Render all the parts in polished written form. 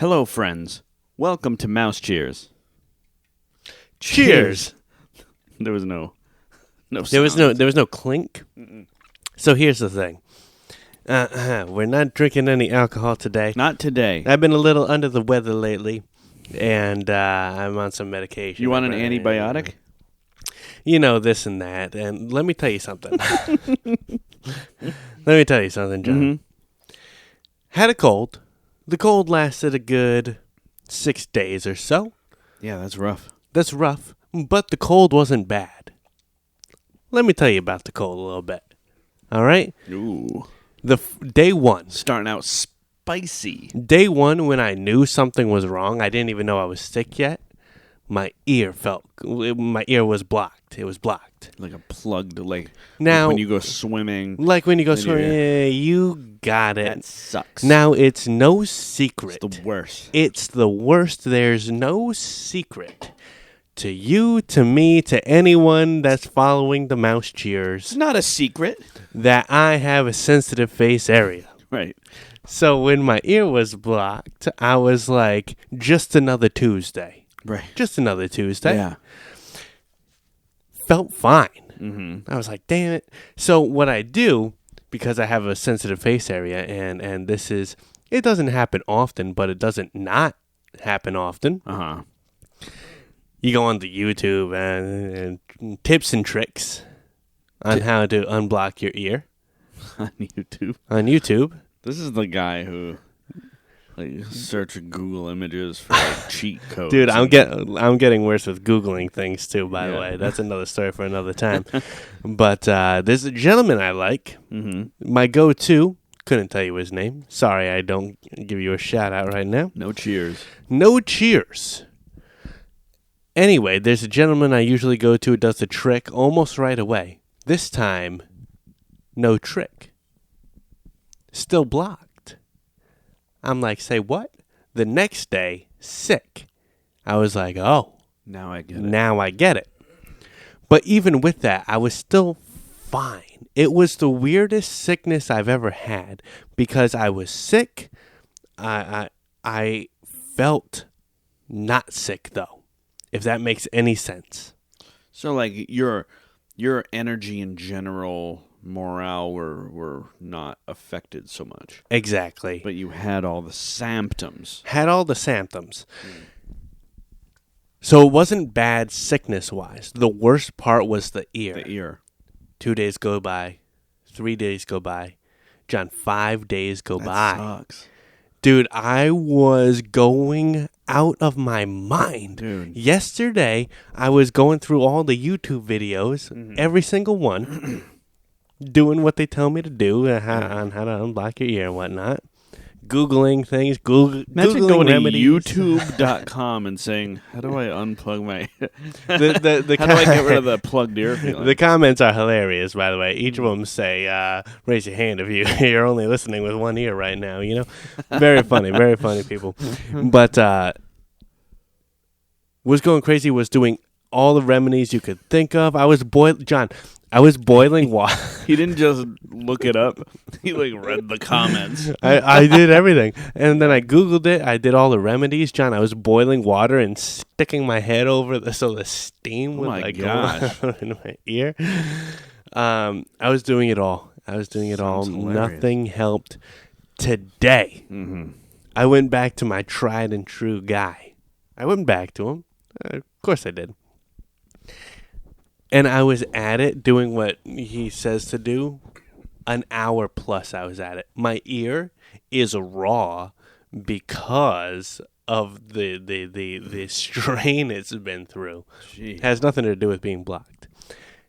Hello, friends. Welcome to Mouse Cheers. Cheers. There was no There was no clink. Mm-mm. So here's the thing. We're not drinking any alcohol today. Not today. I've been a little under the weather lately, and I'm on some medication. You want an antibiotic? You know, this and that. And let me tell you something. John. Mm-hmm. Had a cold. The cold lasted a good 6 days or so. Yeah, that's rough. That's rough, but the cold wasn't bad. Let me tell you about the cold a little bit. All right? Ooh. Day one. Starting out spicy. Day one, when I knew something was wrong, I didn't even know I was sick yet. My ear was blocked. It was blocked. Like a plugged, like Now, when you go swimming. like when you go Then swimming, you're- yeah, you got it. That sucks. Now, it's no secret. It's the worst. It's the worst. There's no secret. To you, to me, to anyone that's following the Mouse Cheers, It's not a secret. that I have a sensitive face area. Right. So when my ear was blocked, I was like, just another Tuesday. Right. Just another Tuesday. Yeah. Felt fine. Mm-hmm. I was like, damn it. So what I do, because I have a sensitive face area, and this is, it doesn't happen often, but it doesn't not happen often. Uh-huh. You go on the YouTube and tips and tricks on how to unblock your ear On YouTube. on YouTube. This is the guy who search Google images for cheat codes. Dude, I'm getting worse with Googling things too, by the Yeah. way. That's another story for another time. But there's a gentleman I like. Mm-hmm. My go-to, couldn't tell you his name. Sorry, I don't give you a shout out right now. No cheers. No cheers. Anyway, there's a gentleman I usually go to who does the trick almost right away. This time, no trick. Still blocked. I'm like, say what? The next day, sick. I was like, oh, Now I get it. now I get it. But even with that, I was still fine. It was the weirdest sickness I've ever had because I was sick. I felt not sick though. If that makes any sense. So, like, your energy in general, morale were not affected so much. Exactly. But you had all the symptoms. Had all the symptoms. So it wasn't bad sickness-wise. The worst part was the ear. The ear. 2 days go by. 3 days go by. John, 5 days go That by. sucks. Dude, I was going out of my mind. Dude. Yesterday, I was going through all the YouTube videos, every single one, doing what they tell me to do on how to unblock your ear and whatnot. Googling things, Imagine Googling going remedies. to YouTube.com and saying, how do I unplug my... the how do I get rid of the plugged ear feeling? The comments are hilarious, by the way. Each of them say, raise your hand if you're only listening with one ear right now, you know? Very funny people. But was going crazy, was doing all the remedies you could think of. I was boiling water. He didn't just look it up. He, read the comments. I did everything. And then I Googled it. I did all the remedies, John. I was boiling water and sticking my head over so the steam would go out in my ear. I was doing it all. Sounds hilarious. Nothing helped today. Mm-hmm. I went back to my tried and true guy. I went back to him. Of course I did. And I was at it doing what he says to do. An hour plus I was at it. My ear is raw because of the strain it's been through. Gee. It has nothing to do with being blocked.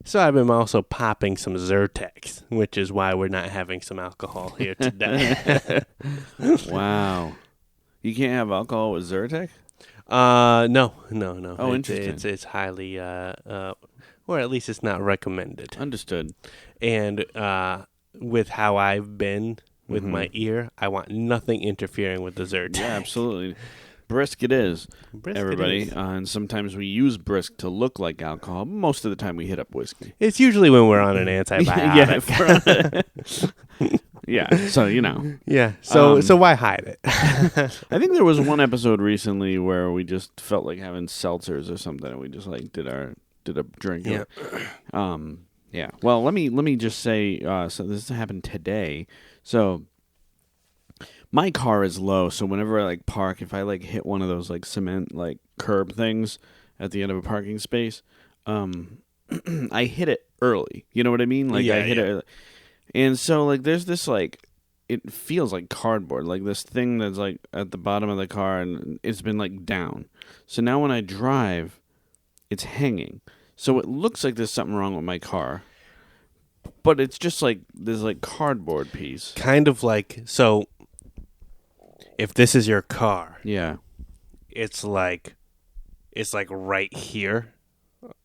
So I've been also popping some Zyrtex, which is why we're not having some alcohol here today. Wow. You can't have alcohol with Zyrtec? No. Oh, interesting. It's highly, or at least it's not recommended. Understood. And with how I've been with my ear, I want nothing interfering with the Zyrtec. Yeah, absolutely. Brisk it is, Brisk it everybody. is. And sometimes we use brisk to look like alcohol. Most of the time we hit up whiskey. It's usually when we're on an antibiotic. Yeah, so you know. Yeah. So Um, so why hide it? I think there was one episode recently where we just felt like having seltzers or something, and we just like did a drink. Yeah. Yeah. Well, let me just say. So this happened today. So my car is low, so whenever I like park, if I like hit one of those like cement like curb things at the end of a parking space, I hit it early. You know what I mean? Like I hit it, and so like there's this like. It feels like cardboard, like this thing that's like at the bottom of the car, and it's been like down. So now when I drive, it's hanging. So it looks like there's something wrong with my car, but it's just like this like cardboard piece. Kind of like, so if this is your car, Yeah, it's like right here.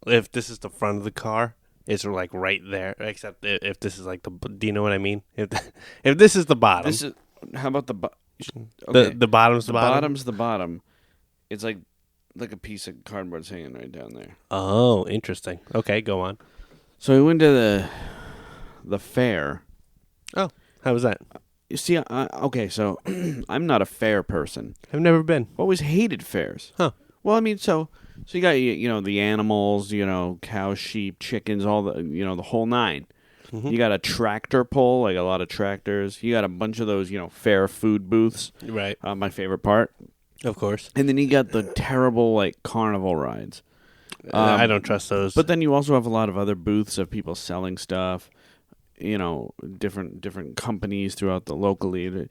If this is the front of the car, it's like right there. Except if this is like do you know what I mean? If this is the bottom, this is. How about okay. the bottom's the bottom. Bottom's the bottom. It's like a piece of cardboard's hanging right down there. Oh, interesting. Okay, go on. So we went to the fair. Oh, how was that? You see, okay, so I'm not a fair person. I've never been. Always hated fairs. Huh. Well, I mean, so you got the animals, cows, sheep, chickens, all the the whole nine. Mm-hmm. You got a tractor pull, like a lot of tractors. You got a bunch of those fair food booths. Right. My favorite part. Of course. And then you got the terrible like carnival rides. I don't trust those. But then you also have a lot of other booths of people selling stuff. Different companies throughout the locally.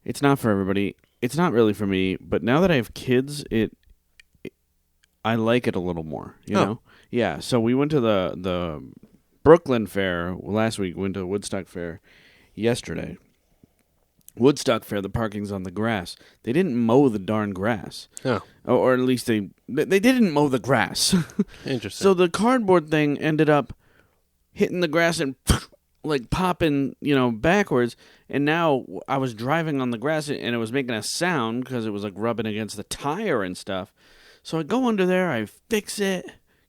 It's not for everybody. It's not really for me. But now that I have kids, I like it a little more. You know? Yeah. So we went to the Brooklyn Fair last week. Went to the Woodstock Fair yesterday. Woodstock Fair, the parking's on the grass. They didn't mow the darn grass. Oh. Or at least they didn't mow the grass. Interesting. So the cardboard thing ended up hitting the grass and like popping, backwards. And now I was driving on the grass and it was making a sound because it was like rubbing against the tire and stuff. So I go under there, I fix it,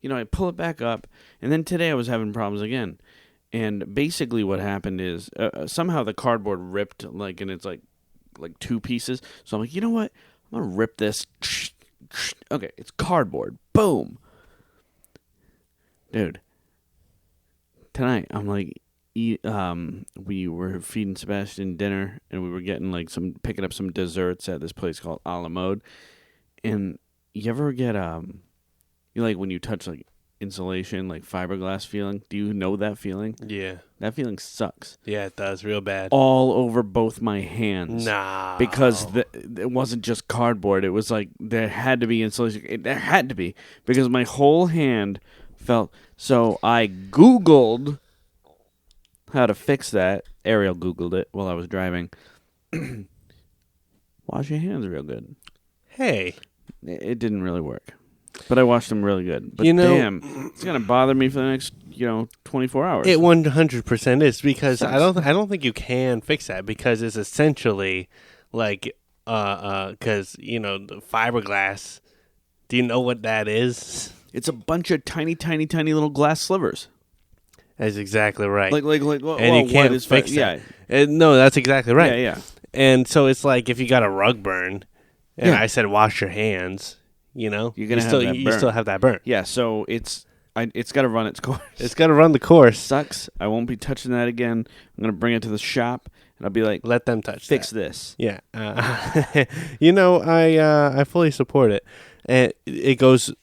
I pull it back up. And then today I was having problems again. And basically what happened is somehow the cardboard ripped and it's like two pieces. So I'm like, you know what? I'm going to rip this. Okay, it's cardboard. Boom. Dude. Tonight, I'm like, we were feeding Sebastian dinner and we were getting picking up some desserts at this place called A La Mode. And you ever get, when you touch insulation, fiberglass feeling? Do you know that feeling? Yeah. That feeling sucks. Yeah, it does. Real bad. All over both my hands. Nah. Because it wasn't just cardboard. It was there had to be insulation. There had to be. Because my whole hand felt... So I Googled how to fix that. Ariel Googled it while I was driving. Wash your hands real good. Hey. It didn't really work. But I washed them really good. But damn, it's going to bother me for the next, 24 hours. It 100% is because I don't think you can fix that because it's essentially the fiberglass. Do you know what that is? It's a bunch of tiny, tiny, tiny little glass slivers. That's exactly right. And you can't fix that. Yeah. No, that's exactly right. Yeah. And so it's like if you got a rug burn, and Yeah. I said wash your hands, you're gonna you have that burn. You still have that burn. Yeah, so it's got to run its course. It's got to run the course. Sucks. I won't be touching that again. I'm gonna bring it to the shop and I'll be like, let them fix this. Yeah, I fully support it. And it goes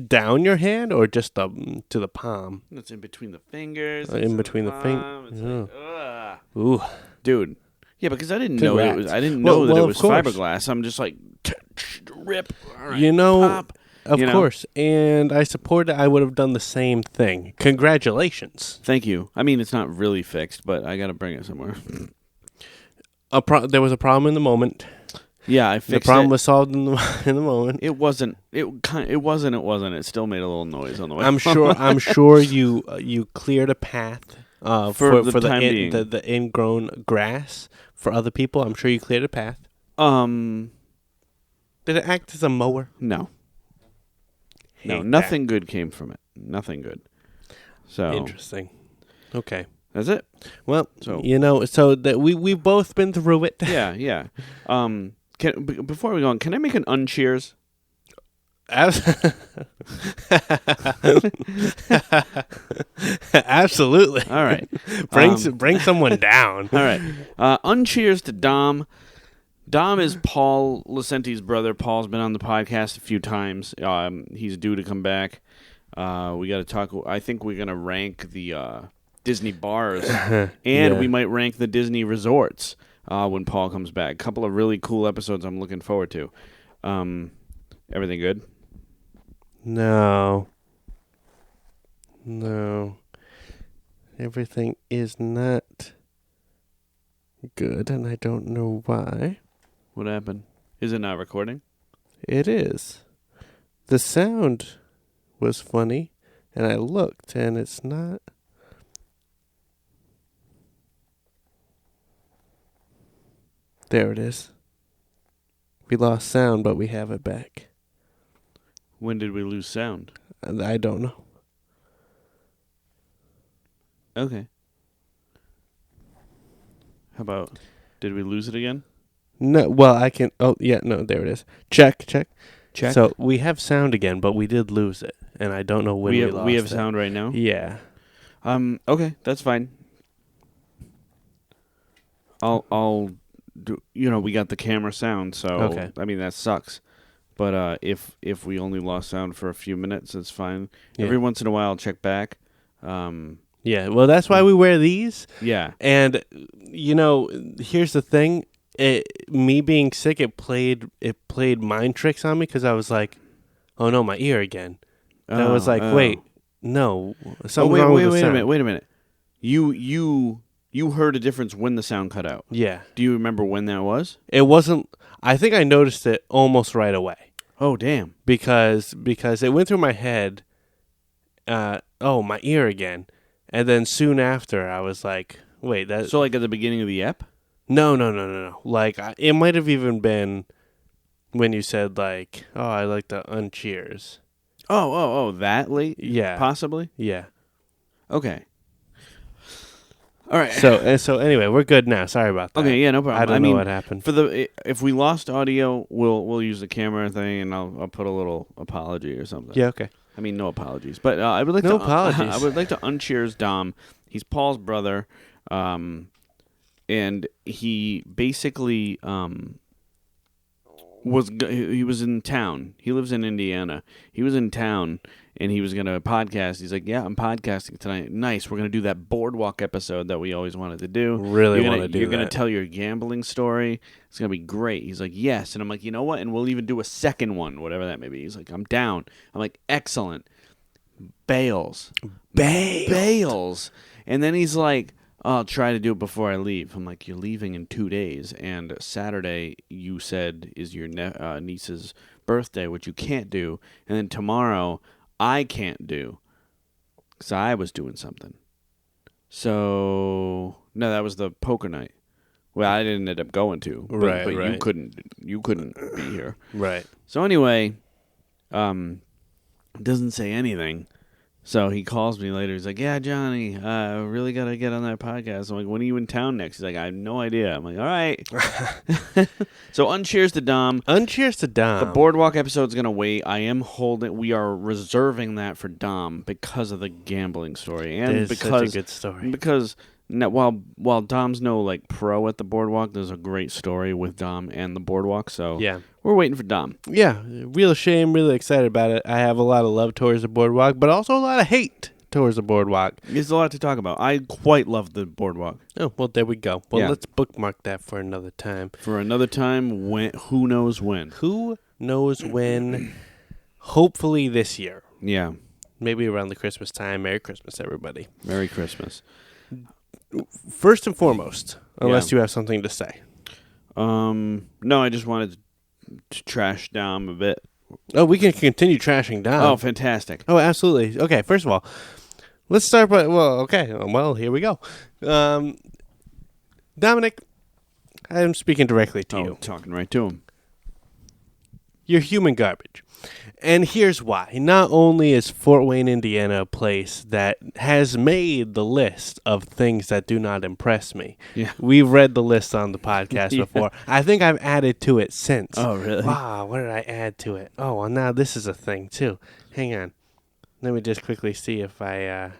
down your hand or just to the palm? It's in between the fingers. In between the fingers. Ugh. Ooh, dude. Yeah, because I didn't Congrats. know it was. I didn't know that well, it was of course. fiberglass. I'm just like rip. All right, pop. Of course. And I support it. I would have done the same thing. Congratulations. Thank you. I mean, it's not really fixed, but I got to bring it somewhere. There was a problem in the moment. Yeah, I fixed it. The problem was solved in the moment. It wasn't. It wasn't. It wasn't. It still made a little noise on the way. I'm sure you cleared a path for the time being. The ingrown grass for other people. I'm sure you cleared a path. Did it act as a mower? No. No, nothing good came from it. Nothing good. So interesting. Okay. That's it. Well, So- so that we've both been through it. Yeah. Before we go on, can I make an uncheers? Absolutely. All right. Bring someone down. All right. Uncheers to Dom. Dom is Paul Lucenti's brother. Paul's been on the podcast a few times. He's due to come back. We got to talk. I think we're going to rank the Disney bars, and we might rank the Disney resorts when Paul comes back. A couple of really cool episodes I'm looking forward to. Everything good? No. Everything is not good, and I don't know why. What happened? Is it not recording? It is. The sound was funny, and I looked, and it's not. There it is. We lost sound, but we have it back. When did we lose sound? I don't know. Okay. How about, did we lose it again? No, well, I can. Oh, yeah, no, there it is. Check. Check. So we have sound again, but we did lose it, and I don't know when we lost we have it. sound right now? Yeah. Okay, that's fine. I'll do, we got the camera sound, so Okay. I mean that sucks. But if we only lost sound for a few minutes, it's fine. Yeah. Every once in a while I'll check back. Yeah, well, that's why we wear these. Yeah. And here's the thing: me being sick, it played mind tricks on me because I was like, "Oh no, my ear again." And I was like, "Wait, no, something's wrong with the sound." Wait a minute. You heard a difference when the sound cut out. Yeah, Do you remember when that was? it wasn't. I think I noticed it almost right away Oh damn. because it went through my head. Oh, my ear again, and then soon after, I was like, "Wait, that." So like at the beginning of the ep? No. Like, it might have even been when you said, like, "Oh, I like the uncheers." Oh, that late? Yeah. Possibly? Yeah. Okay. All right. So anyway, we're good now. Sorry about that. Okay, yeah, no problem. I don't know what happened. If we lost audio, we'll use the camera thing, and I'll put a little apology or something. Yeah, okay. I mean, no apologies, but I would like No to apologies. I would like to uncheers Dom. He's Paul's brother, and he basically he was in town. He lives in Indiana. He was in town, and he was gonna podcast. He's like, "Yeah, I'm podcasting tonight. Nice. We're gonna do that boardwalk episode that we always wanted to do. Really want to do You're that. gonna tell your gambling story. It's gonna be great." He's like, "Yes," and I'm like, "You know what? And we'll even do a second one, whatever that may be." He's like, "I'm down." I'm like, "Excellent." Bails. And then he's like, "I'll try to do it before I leave." I'm like, "You're leaving in 2 days, and Saturday you said is your niece's birthday, which you can't do, and then tomorrow I can't do because I was doing something." So no, that was the poker night. Well, I didn't end up going to, but, Right, but right. you couldn't be here. Right. So anyway, doesn't say anything. So he calls me later. He's like, "Yeah, Johnny, really got to get on that podcast." I'm like, "When are you in town next?" He's like, "I have no idea." I'm like, "All right." So uncheers to Dom. Uncheers to Dom. The boardwalk episode's going to wait. We are reserving that for Dom because of the gambling story. And It is such a good story. Because while Dom's no like pro at the boardwalk, there's a great story with Dom and the boardwalk. So Yeah. we're waiting for Dom. Yeah, real shame, really excited about it. I have a lot of love towards the boardwalk, but also a lot of hate towards the boardwalk. There's a lot to talk about. I quite love the boardwalk. Oh, well, there we go. Well, Yeah. let's bookmark that for another time. For another time, who knows when? Who knows when? Hopefully this year. Yeah. Maybe around the Christmas time. Merry Christmas, everybody. Merry Christmas. First and foremost, unless you have something to say. No, I just wanted to trash Dom a bit. Oh, we can continue trashing Dom. Oh, fantastic. Oh, absolutely. Okay, first of all, let's start by, here we go. Dominic, I'm speaking directly to you. Talking right to him. You're human garbage. And here's why. Not only is Fort Wayne, Indiana a place that has made the list of things that do not impress me. Yeah. We've read the list on the podcast Yeah. before. I think I've added to it since. Oh, really? Wow, what did I add to it? Oh, well, now this is a thing, too. Hang on. Let me just quickly see if I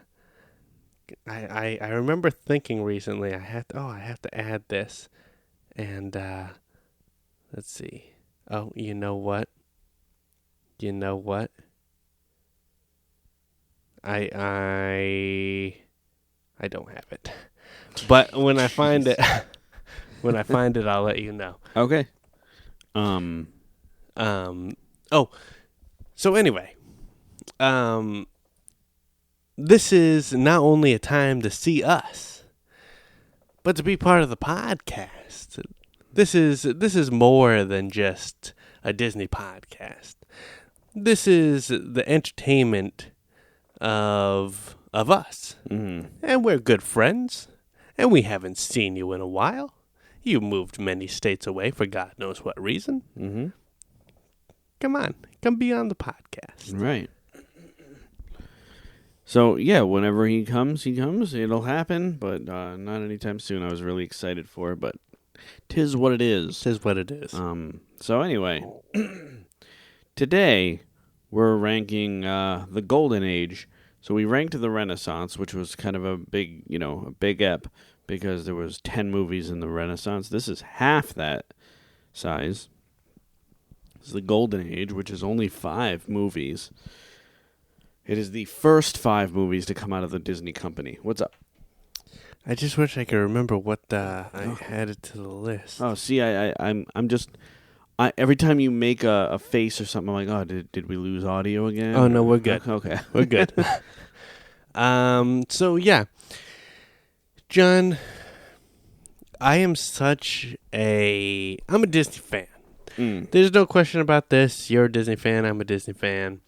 remember thinking recently I have to add this. And let's see. Oh, you know what? I don't have it. But when I find it I'll let you know. Okay. So anyway, this is not only a time to see us, but to be part of the podcast. This is more than just a Disney podcast. This is the entertainment of us. Mm-hmm. And we're good friends. And we haven't seen you in a while. You moved many states away for God knows what reason. Mm-hmm. Come on. Come be on the podcast. Right. So, yeah, whenever he comes. It'll happen, but not anytime soon. I was really excited for it, but 'tis what it is. Tis what it is. So anyway, today we're ranking the Golden Age. So we ranked the Renaissance, which was kind of a big ep, because there was 10 movies in the Renaissance. This is half that size. This is the Golden Age, which is only 5 movies. It is the first 5 movies to come out of the Disney company. What's up? I just wish I could remember what I added to the list. Oh, see, I'm just every time you make a face or something, I'm like, oh, did we lose audio again? Oh no, we're good. Okay, we're good. So yeah, John, I'm a Disney fan. There's no question about this. You're a Disney fan. I'm a Disney fan.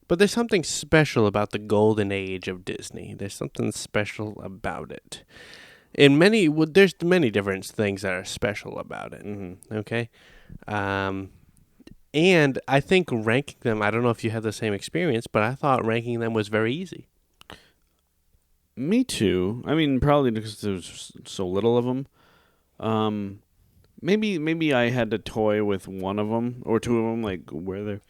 But there's something special about the golden age of Disney. There's something special about it. There's many different things that are special about it. Mm-hmm. Okay? And I think ranking them, I don't know if you had the same experience, but I thought ranking them was very easy. Me too. I mean, probably because there's so little of them. Maybe I had to toy with one of them or two of them, like where they're.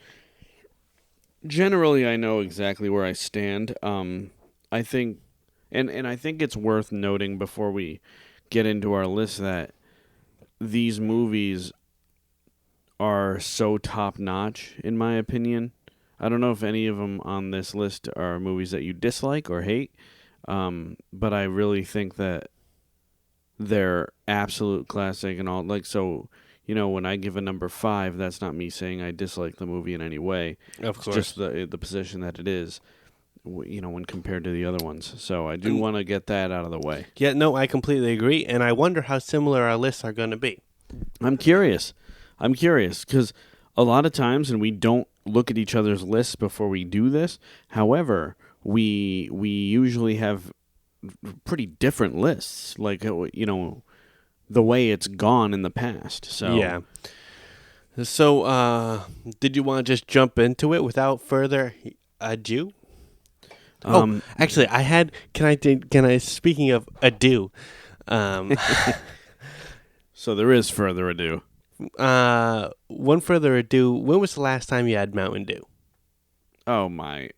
Generally, I know exactly where I stand. I think, and I think it's worth noting before we get into our list that these movies are so top-notch, in my opinion. I don't know if any of them on this list are movies that you dislike or hate, but I really think that they're absolute classic and all. Like, so, when I give a number 5, that's not me saying I dislike the movie in any way. Of course. It's just the position that it is, when compared to the other ones. So I do want to get that out of the way. Yeah, no, I completely agree, and I wonder how similar our lists are going to be. I'm curious because a lot of times, and we don't look at each other's lists before we do this. However, we usually have pretty different lists, like the way it's gone in the past. So yeah. So, did you want to just jump into it without further ado? Actually, I had. Can I? Speaking of ado, so there is further ado. One further ado. When was the last time you had Mountain Dew? Oh my,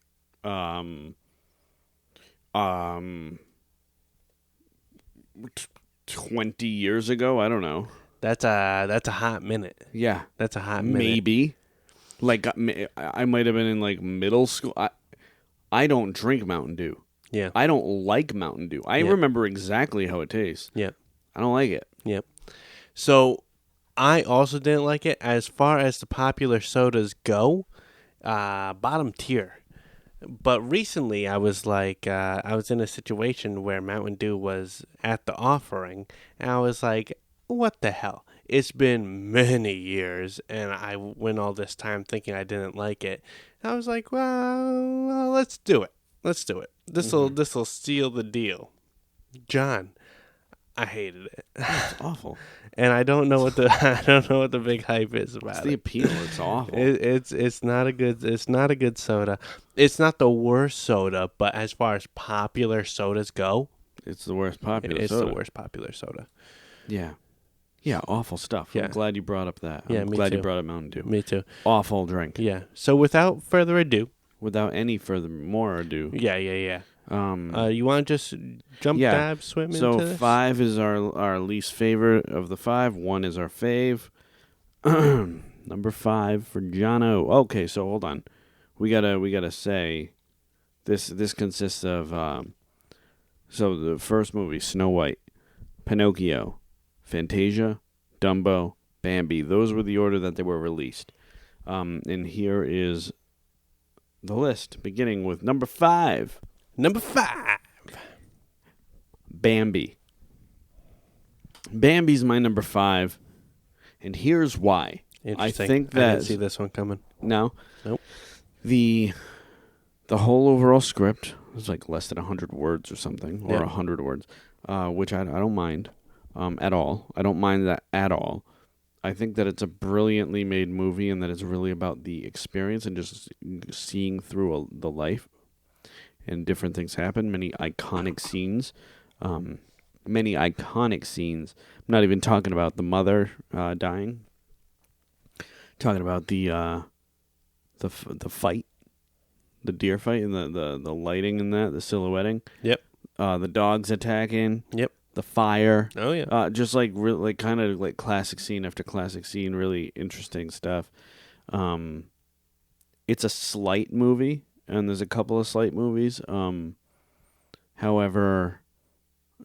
20 years ago. I don't know. That's a hot minute. Yeah, that's a hot minute. Maybe, like I might have been in like middle school. I don't drink Mountain Dew. Yeah, I don't like Mountain Dew. I remember exactly how it tastes. Yeah, I don't like it. Yep. So I also didn't like it. As far as the popular sodas go, bottom tier. But recently, I was like, I was in a situation where Mountain Dew was at the offering, and I was like, what the hell? It's been many years, and I went all this time thinking I didn't like it. And I was like, well, let's do it. Let's do it. This'll seal the deal. John, I hated it, It's awful. and I don't know what the I don't know what the big hype is It's about the it. appeal. It's awful. It's not a good soda. It's not the worst soda, but as far as popular sodas go, It's the worst popular it's soda. the worst popular soda. Yeah. Yeah, awful stuff. Yeah. I'm glad you brought up that. Yeah, I'm me glad you too. brought up Mountain Dew. Me too. Awful drink. Yeah. So without further ado, Without any further more ado. yeah. You want to just jump, Yeah. dab, swim So into this? 5 is our least favorite of the 5. 1 is our fave. Number 5 for Jono. Okay, so hold on. We gotta say this consists of so the first movie, Snow White, Pinocchio, Fantasia, Dumbo, Bambi. Those were the order that they were released. And here is the list, beginning with number 5, Number 5. Bambi. Bambi's my number 5, and here's why. Interesting. I think I didn't that see this one coming. no, Nope. the whole overall script is like less than 100 words or something, or Yeah. 100 words, which I don't mind at all. I don't mind that at all. I think that it's a brilliantly made movie, and that it's really about the experience and just seeing through the life, and different things happen. Many iconic scenes. I'm not even talking about the mother dying. Talking about the fight, the deer fight, and the lighting in that, the silhouetting. Yep. The dogs attacking. Yep. The fire. Oh yeah. Just like really, kind of like classic scene after classic scene. Really interesting stuff. It's a slight movie, and there's a couple of slight movies. However,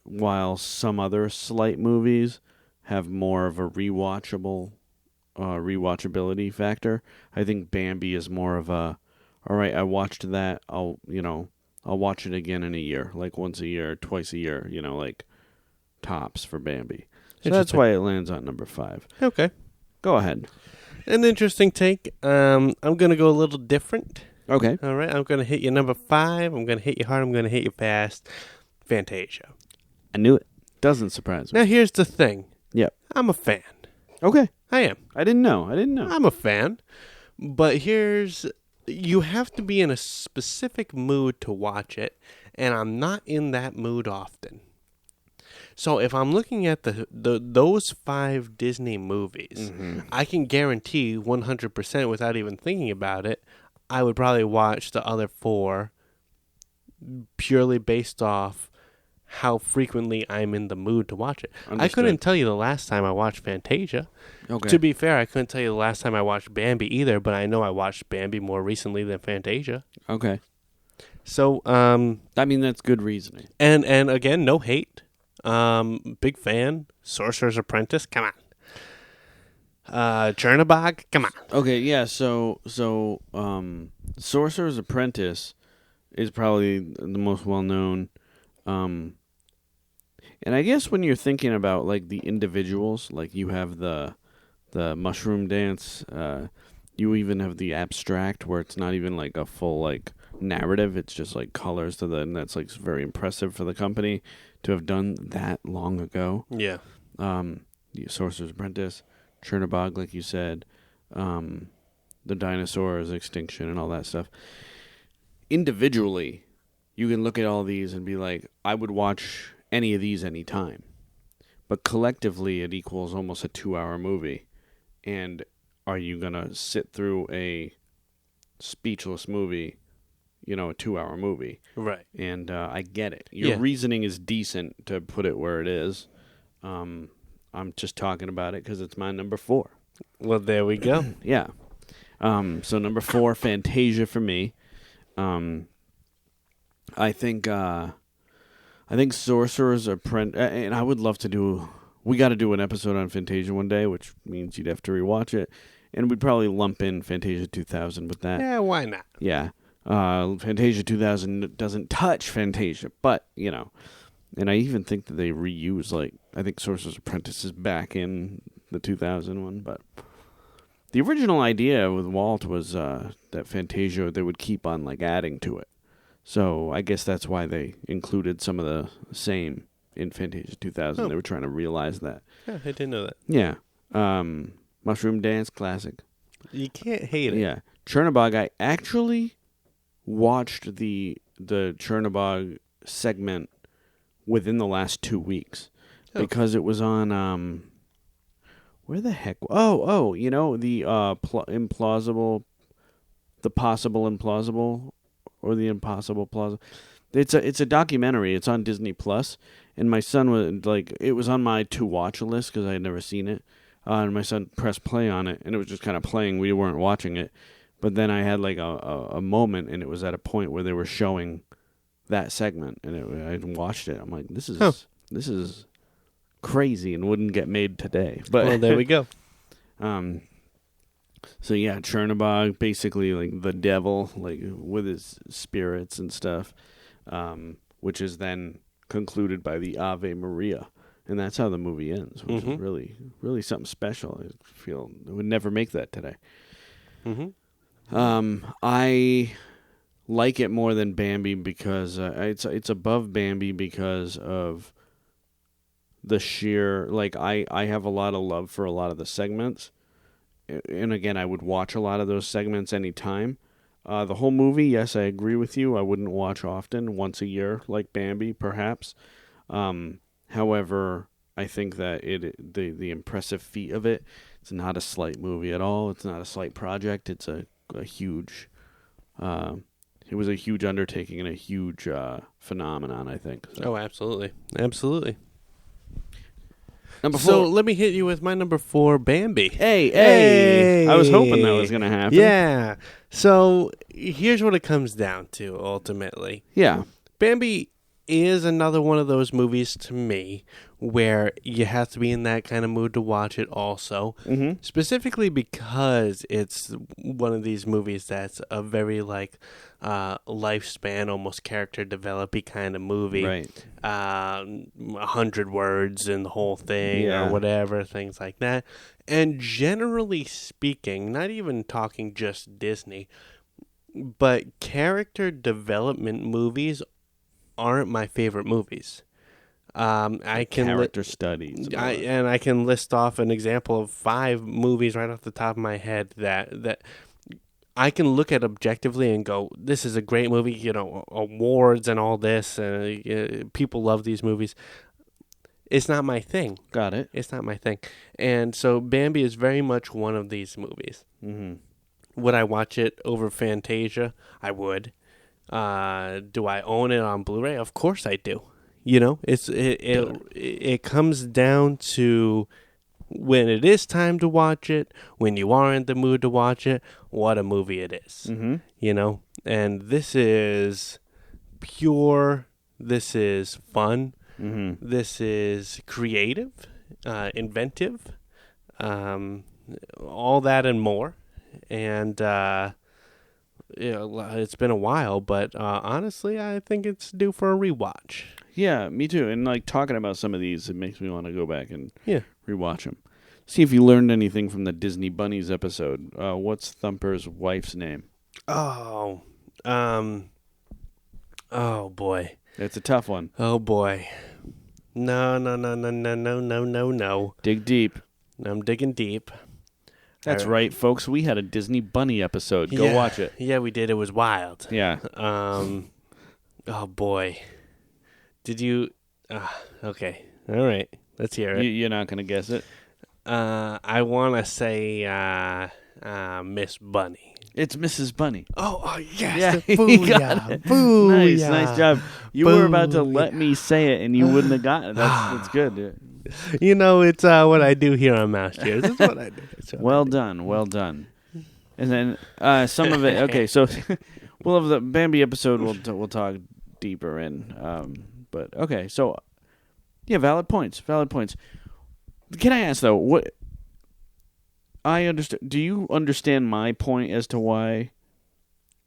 while some other slight movies have more of a rewatchability factor, I think Bambi is more of a, all right, I watched that, I'll watch it again in a year, like once a year, twice a year, like tops for Bambi. So that's Interesting. why it lands on number 5. Okay. Go ahead. An interesting take. I'm gonna go a little different. Okay. All right. I'm gonna hit you number 5. I'm gonna hit you hard. I'm gonna hit you fast. Fantasia. I knew it. Doesn't surprise me. Now here's the thing. Yep. I'm a fan. Okay. I am. I didn't know. I'm a fan. But you have to be in a specific mood to watch it, and I'm not in that mood often. So if I'm looking at those 5 Disney movies, I can guarantee 100% without even thinking about it, I would probably watch the other 4 purely based off how frequently I'm in the mood to watch it. I Understood. couldn't tell you the last time I watched Fantasia. Okay. To be fair, I couldn't tell you the last time I watched Bambi either, but I know I watched Bambi more recently than Fantasia. Okay. So, I mean, that's good reasoning. and again, no hate. Big fan. Sorcerer's Apprentice, come on. Chernabog, come on. Okay, yeah, so Sorcerer's Apprentice is probably the most well-known. And I guess when you're thinking about, like, the individuals, like, you have the mushroom dance, you even have the abstract, where it's not even, like, a full, like, narrative. It's just, like, colors and that's, like, very impressive for the company to have done that long ago. Yeah. Sorcerer's Apprentice, Chernabog, like you said, the dinosaurs, extinction, and all that stuff. Individually, you can look at all these and be like, I would watch any of these anytime. But collectively, it equals almost a 2-hour movie. And are you going to sit through a speechless movie, a 2-hour movie? Right. And I get it. Your Yeah. reasoning is decent to put it where it is. I'm just talking about it because it's my number 4. Well, there we go. Yeah. So number 4, Fantasia for me. I think Sorcerer's Apprentice, and I would love to do. We got to do an episode on Fantasia one day, which means you'd have to rewatch it, and we'd probably lump in Fantasia 2000 with that. Yeah, why not? Yeah. Fantasia 2000 doesn't touch Fantasia, but and I even think that they reuse, like, I think Sorcerer's Apprentice is back in the 2000 one, but the original idea with Walt was that Fantasia, they would keep on, like, adding to it. So I guess that's why they included some of the same in Fantasia 2000. Oh. They were trying to realize that. Yeah, I didn't know that. Yeah. Mushroom Dance, classic. You can't hate it. Yeah. Chernobog, I actually watched the Chernobog segment within the last 2 weeks because it was on where the heck? Oh, you know, the implausible, the possible implausible, or the impossible plausible. It's a documentary. It's on Disney Plus, and my son was like, it was on my to watch list because I had never seen it. And my son pressed play on it, and it was just kind of playing. We weren't watching it, but then I had like a moment, and it was at a point where they were showing that segment, and I watched it. I'm like, this is crazy, and wouldn't get made today. But Well, there we go. So yeah, Chernobog, basically like the devil, like with his spirits and stuff, which is then concluded by the Ave Maria, and that's how the movie ends, which is really, really something special. I feel I would never make that today. I like it more than Bambi because it's above Bambi because of the sheer, like, I have a lot of love for a lot of the segments. And again, I would watch a lot of those segments anytime. The whole movie, yes, I agree with you. I wouldn't watch often, once a year, like Bambi, perhaps. However, I think that the impressive feat of it, it's not a slight movie at all. It's not a slight project. It's a huge, it was a huge undertaking and a huge phenomenon, I think. So. Oh, absolutely. Absolutely. Number 4. So let me hit you with my number 4, Bambi. Hey! I was hoping that was going to happen. Yeah. So here's what it comes down to, ultimately. Yeah. Bambi is another one of those movies to me where you have to be in that kind of mood to watch it also. Specifically because it's one of these movies that's a very like lifespan, almost character developy kind of movie. Right. 100 words in the whole thing or whatever, things like that. And generally speaking, not even talking just Disney, but character development movies aren't my favorite movies. I can character studies. I can list off an example of 5 movies right off the top of my head that I can look at objectively and go, this is a great movie, you know, awards and all this, people love these movies. It's not my thing. Got it. It's not my thing. And so Bambi is very much one of these movies. Would I watch it over Fantasia? I would. Do I own it on Blu-ray? Of course I do. You know, it comes down to when it is time to watch it, when you are in the mood to watch it, what a movie it is. You know, and this is pure. This is fun. This is creative, inventive, all that and more. And it's been a while, but honestly, I think it's due for a rewatch. Yeah, me too. And like talking about some of these, it makes me want to go back and rewatch them. See if you learned anything from the Disney Bunnies episode. What's Thumper's wife's name? Oh boy. It's a tough one. Oh boy. No. Dig deep. I'm digging deep. That's right, folks. We had a Disney Bunny episode. Go watch it. Yeah, we did. It was wild. Yeah. Oh boy. Did you? Okay. All right. Let's hear it. You're not gonna guess it. I want to say Miss Bunny. It's Mrs. Bunny. Oh yes. Yeah, Booyah. you got it. Booyah. Nice job. You were about to let me say it, and you wouldn't have gotten it. That's good. Dude. You know, it's what I do here on Mouse Cheers. It's what I do. Well done. And then some of it. Okay, so we'll have the Bambi episode. We'll talk deeper in. But okay, so yeah, valid points. Can I ask though? What I understand? Do you understand my point as to why?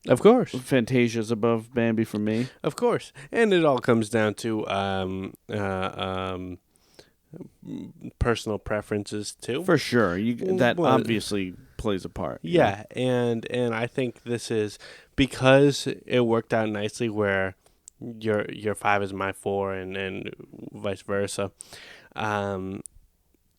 Of course, Fantasia's above Bambi for me. Of course, and it all comes down to personal preferences too. For sure, that obviously plays a part. Yeah, and I think this is because it worked out nicely where your 5 is my 4, and vice versa.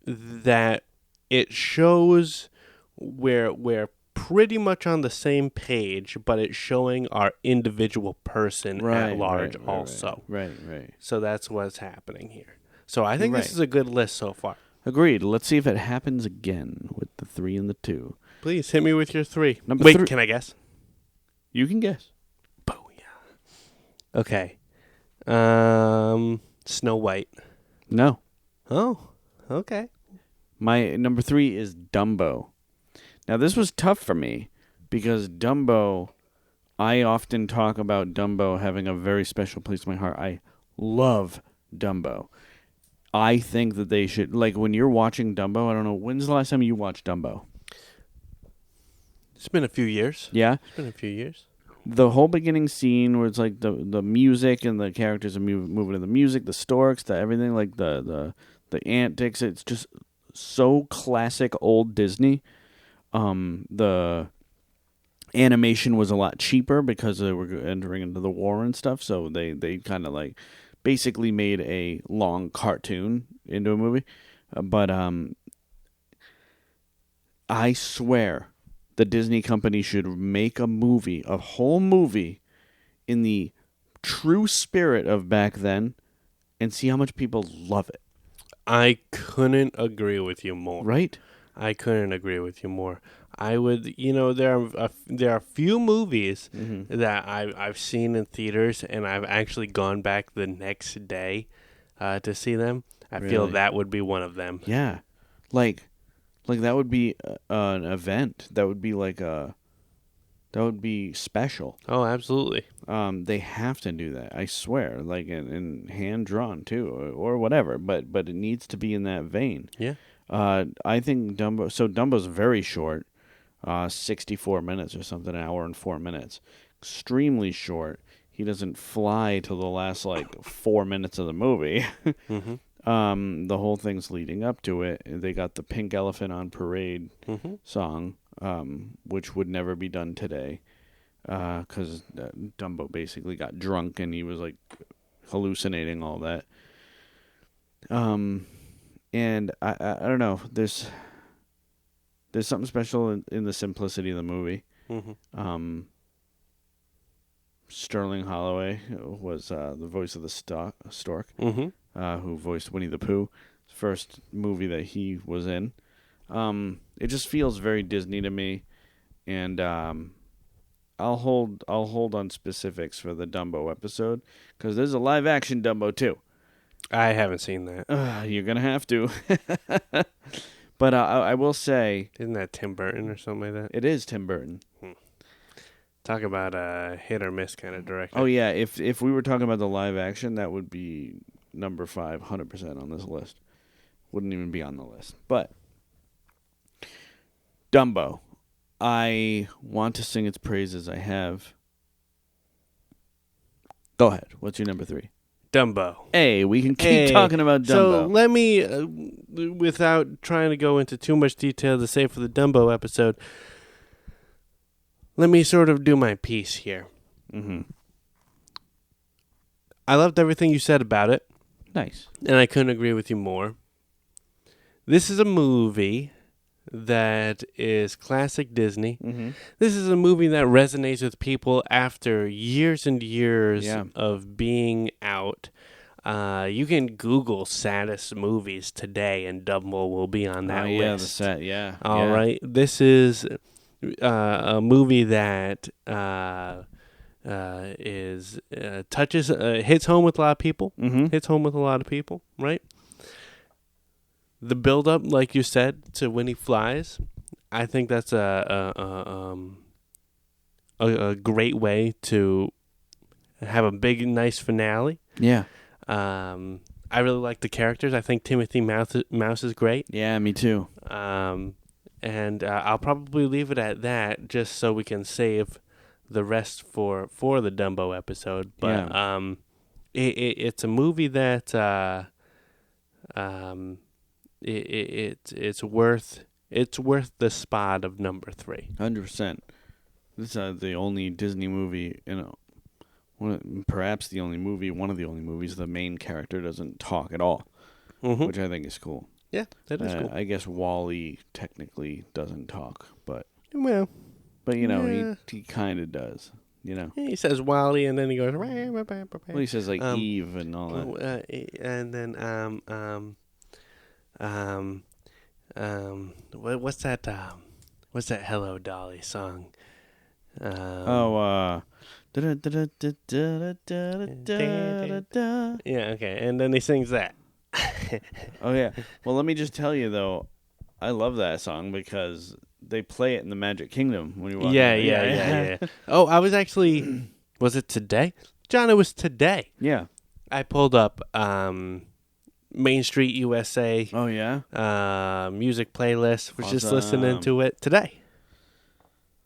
That it shows we're pretty much on the same page, but it's showing our individual person at large also. Right. So that's what's happening here. So I think You're this is a good list so far. Agreed. Let's see if it happens again with the 3 and the 2. Please hit me with your 3. Number Wait, 3. can I guess? You can guess. Booyah. Okay. Snow White. No. Oh, okay. My number 3 is Dumbo. Now, this was tough for me because Dumbo, I often talk about Dumbo having a very special place in my heart. I love Dumbo. I think that they should, like, when you're watching Dumbo, I don't know, when's the last time you watched Dumbo? It's been a few years. Yeah? It's been a few years. The whole beginning scene where it's like the music and the characters are moving to the music, the storks, the everything, like the antics, it's just so classic old Disney. The animation was a lot cheaper because they were entering into the war and stuff, so they kind of like basically made a long cartoon into a movie. But I swear the Disney company should make a whole movie in the true spirit of back then and see how much people love it. I couldn't agree with you more. Right? I couldn't agree with you more. I would, there are few movies that I've seen in theaters, and I've actually gone back the next day to see them. I feel Really? that would be one of them. Yeah. Like that would be an event. That would be special. Oh, absolutely. They have to do that. I swear. Like in hand drawn too, or whatever. But it needs to be in that vein. Yeah. I think Dumbo. So Dumbo's very short, 64 minutes or something, an hour and 4 minutes. Extremely short. He doesn't fly till the last 4 minutes of the movie. The whole thing's leading up to it. They got the Pink Elephant on Parade song, which would never be done today, because Dumbo basically got drunk and he was hallucinating all that. And I don't know. There's something special in the simplicity of the movie. Sterling Holloway was the voice of the stork, who voiced Winnie the Pooh. First movie that he was in. It just feels very Disney to me, and I'll hold on specifics for the Dumbo episode because there's a live action Dumbo too. I haven't seen that. You're gonna have to. But I will say, Isn't that Tim Burton or something like that? it is Tim Burton. Talk about a hit or miss kind of director. Oh yeah, if we were talking about the live action, that would be number 5, 100% on this list. Wouldn't even be on the list. But Dumbo, I want to sing its praises. I have. Go ahead. What's your number 3? Dumbo. Hey, we can keep talking about Dumbo. So let me, without trying to go into too much detail to say for the Dumbo episode, let me sort of do my piece here. I loved everything you said about it. Nice. And I couldn't agree with you more. This is a movie that is classic Disney. This is a movie that resonates with people after years and years of being out. You can Google saddest movies today, and Dumbo will be on that list. Yeah, the set, yeah. All right. This is a movie that hits home with a lot of people. Hits home with a lot of people, right? The build-up, like you said, to when he flies, I think that's a great way to have a big, nice finale. Yeah. I really like the characters. I think Timothy Mouse is great. Yeah, me too. And I'll probably leave it at that, just so we can save the rest for the Dumbo episode. But it's a movie that it's worth the spot of number 3. 100%. This is the only Disney movie in a perhaps one of the only movies, the main character doesn't talk at all, Mm-hmm. which I think is cool. Yeah, that is cool. I guess Wall-E technically doesn't talk, but Well, yeah. he kind of does. He says Wally, and then he goes. Well, he says like Eve and all that. And then what's that? What's that Hello Dolly song? da da da da da da da da. Yeah, okay. And then he sings that. Oh yeah. Well, let me just tell you though, I love that song because they play it in the Magic Kingdom when you walk. Yeah. Oh, I was actually. Was it today, John? It was today. Yeah. I pulled up Main Street USA. Oh yeah. Music playlist. Was just Awesome. listening to it today.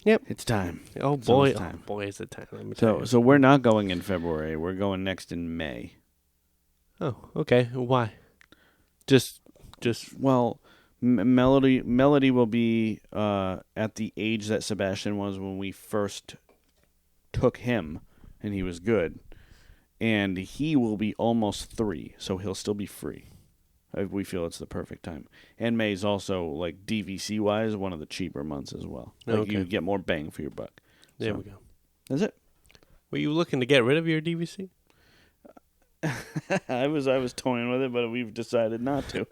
Yep. It's time. Oh It's boy! almost time. Oh boy! Is it time? Let me tell you. So we're not going in February. We're going next in May. Oh, okay. Why? Just. Well, Melody will be at the age that Sebastian was when we first took him, and he was good. And he will be almost 3, so he'll still be free. We feel it's the perfect time. And May's also, like, DVC-wise, one of the cheaper months as well. Like, Okay. you get more bang for your buck. There So, we go. That's it. Were you looking to get rid of your DVC? I was toying with it, but we've decided not to.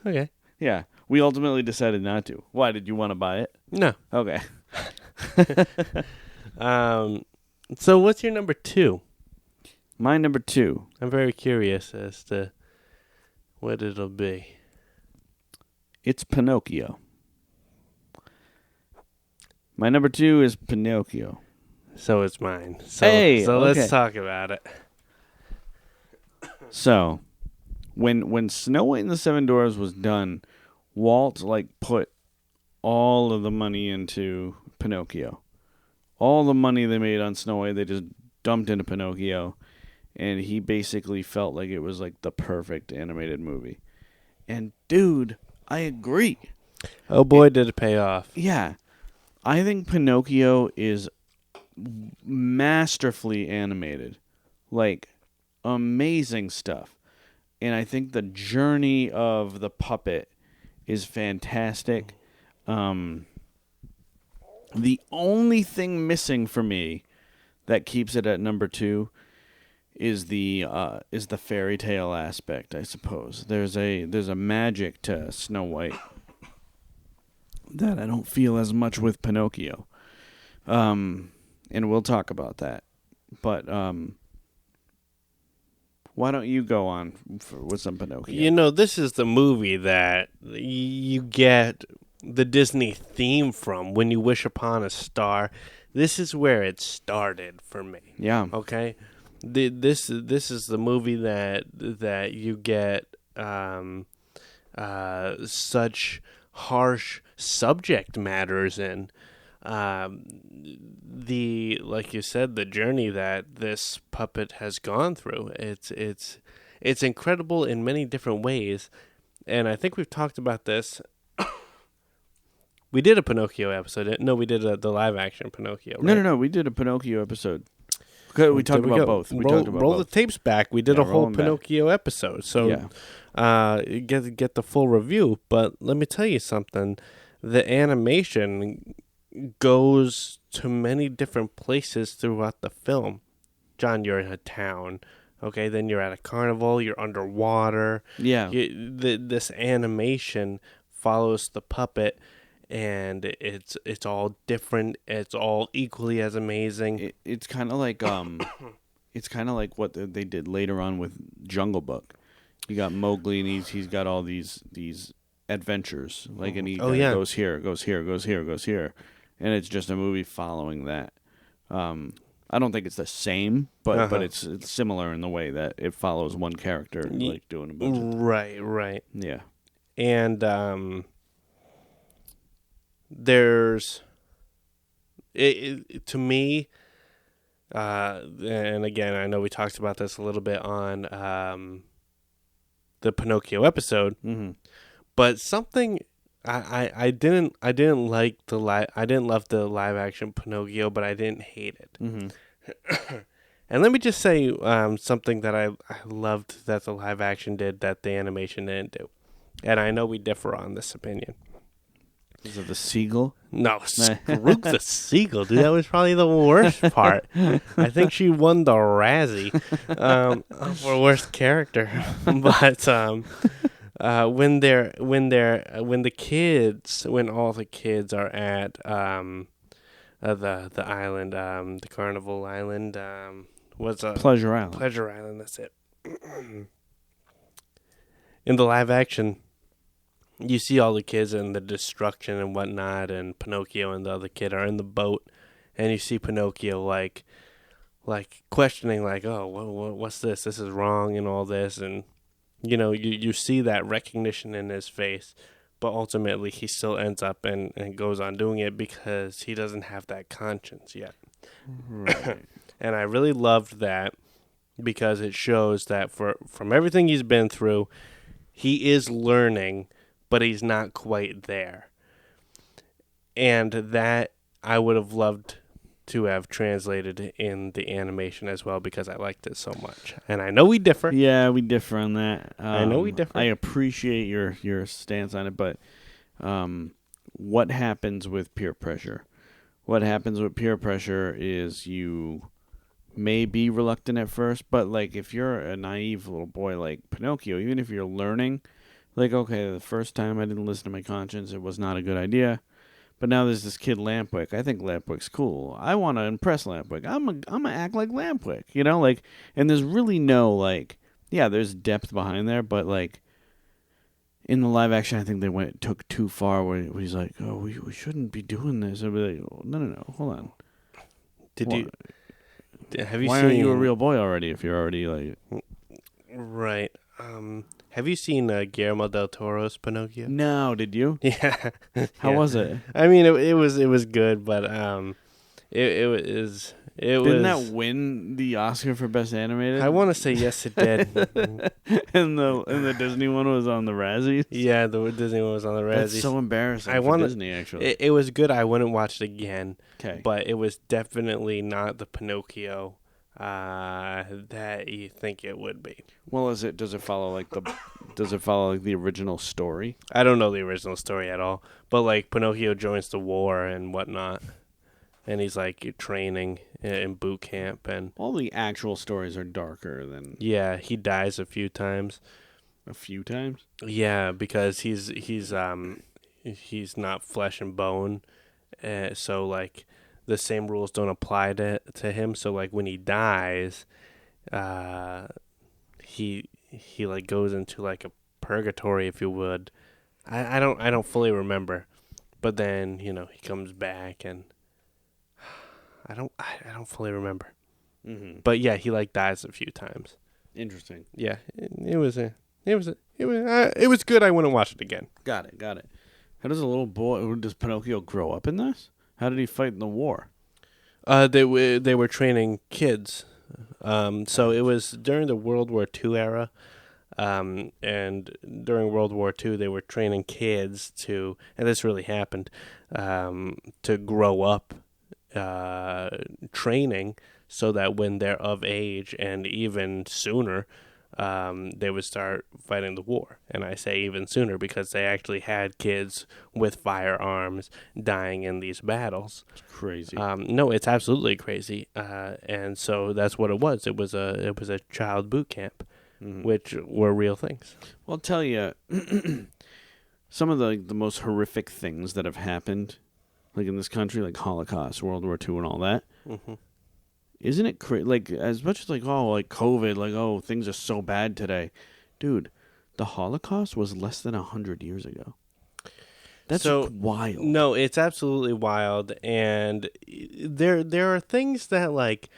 Okay. Yeah, we ultimately decided not to. Why, did you want to buy it? No. Okay. So what's your number 2? My number 2. I'm very curious as to what it'll be. It's Pinocchio. My number 2 is Pinocchio. So it's mine. So, Hey, so okay. let's talk about it. So, when Snow White and the Seven Dwarfs was done, Walt put all of the money into Pinocchio. All the money they made on Snow White, they just dumped into Pinocchio, and he basically felt like it was the perfect animated movie. And dude, I agree. Oh boy, did it pay off. Yeah. I think Pinocchio is masterfully animated. Amazing stuff. And I think the journey of the puppet is fantastic. The only thing missing for me that keeps it at number 2 is the fairy tale aspect, I suppose. There's a magic to Snow White that I don't feel as much with Pinocchio. And we'll talk about that. But why don't you go on with some Pinocchio? This is the movie that you get the Disney theme from when you wish upon a star. This is where it started for me. Yeah. Okay. This is the movie that you get such harsh subject matters in. Like you said, the journey that this puppet has gone through, it's incredible in many different ways, and I think we've talked about this. We did a Pinocchio episode. No, we did the live action Pinocchio. Right? No. We did a Pinocchio episode. We talked about both. Roll the tapes back. We did a whole roll 'em back. Pinocchio episode. So get the full review. But let me tell you something. The animation goes to many different places throughout the film. John, you're in a town. Okay, then you're at a carnival. You're underwater. Yeah. This animation follows the puppet, and it's all different. It's all equally as amazing. It's kind of like what they did later on with Jungle Book. You got Mowgli, and he's got all these adventures. And he goes here, goes here, goes here, goes here. And it's just a movie following that. I don't think it's the same, but it's similar in the way that it follows one character doing a bunch of... Right. Yeah. And there's... to me, and again, I know we talked about this a little bit on the Pinocchio episode, but something... I didn't like I didn't love the live action Pinocchio, but I didn't hate it. And let me just say something that I loved that the live action did that the animation didn't do. And I know we differ on this opinion. Is it the seagull? No, screw the seagull, dude. That was probably the worst part. I think she won the Razzie for worst character. But when all the kids are at the island, the Carnival Island, Pleasure Island. Pleasure Island. That's it. In the live action, you see all the kids and the destruction and whatnot, and Pinocchio and the other kid are in the boat, and you see Pinocchio like questioning, like, oh, what's this? This is wrong and all this, and you see that recognition in his face, but ultimately he still ends up and goes on doing it because he doesn't have that conscience yet. Right. And I really loved that because it shows that from everything he's been through, he is learning, but he's not quite there. And that I would have loved to have translated in the animation as well because I liked it so much. And I know we differ. Yeah, we differ on that. I know we differ. I appreciate your stance on it, but what happens with peer pressure? What happens with peer pressure is you may be reluctant at first, but like if you're a naive little boy like Pinocchio, even if you're learning, like, okay, the first time I didn't listen to my conscience, it was not a good idea. But now there's this kid Lampwick. I think Lampwick's cool. I want to impress Lampwick. I'm gonna act like Lampwick, like, and there's really no like, yeah, there's depth behind there, but like in the live action, I think they took too far where he's like, oh, we shouldn't be doing this. I'd be like, oh, no, hold on. Why aren't you a real boy already if you're already like... Right. Have you seen Guillermo del Toro's Pinocchio? No, did you? Yeah. How was it? I mean, it was good, but didn't that win the Oscar for Best Animated? I want to say yes, it did. and the Disney one was on the Razzies? Yeah, the Disney one was on the Razzies. That's so embarrassing for Disney, actually. It was good. I wouldn't watch it again. Okay. But it was definitely not the Pinocchio that you think it would be. Well, does it follow the original story? I don't know the original story at all. But like Pinocchio joins the war and whatnot. And he's like training in boot camp, and all the actual stories are darker than. Yeah, he dies a few times. A few times? Yeah, because he's not flesh and bone, so like the same rules don't apply to him. So like when he dies, he like goes into like a purgatory, if you would. I don't fully remember, but then he comes back and. I don't fully remember. Mm-hmm. But yeah, he like dies a few times. Interesting. Yeah, it was good. I wouldn't watch it again. Got it. How does does Pinocchio grow up in this? How did he fight in the war? They were training kids. So it was during the World War II era. And during World War II, they were training kids and this really happened, to grow up. Training so that when they're of age and even sooner, they would start fighting the war. And I say even sooner because they actually had kids with firearms dying in these battles. It's crazy. No, it's absolutely crazy. And so that's what it was. It was a child boot camp, which were real things. Well, I'll tell you, some of the most horrific things that have happened. Like in this country, like Holocaust, World War II, and all that. Mm-hmm. Isn't it crazy? Like as much as like COVID, like things are so bad today, dude. The Holocaust was less than 100 years ago. That's wild. No, it's absolutely wild, and there are things that like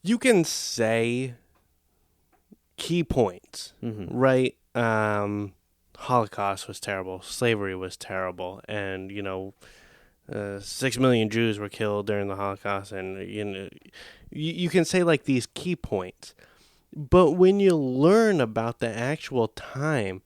you can say key points, right? Holocaust was terrible. Slavery was terrible, and 6 million Jews were killed during the Holocaust, and you can say like these key points, but when you learn about the actual time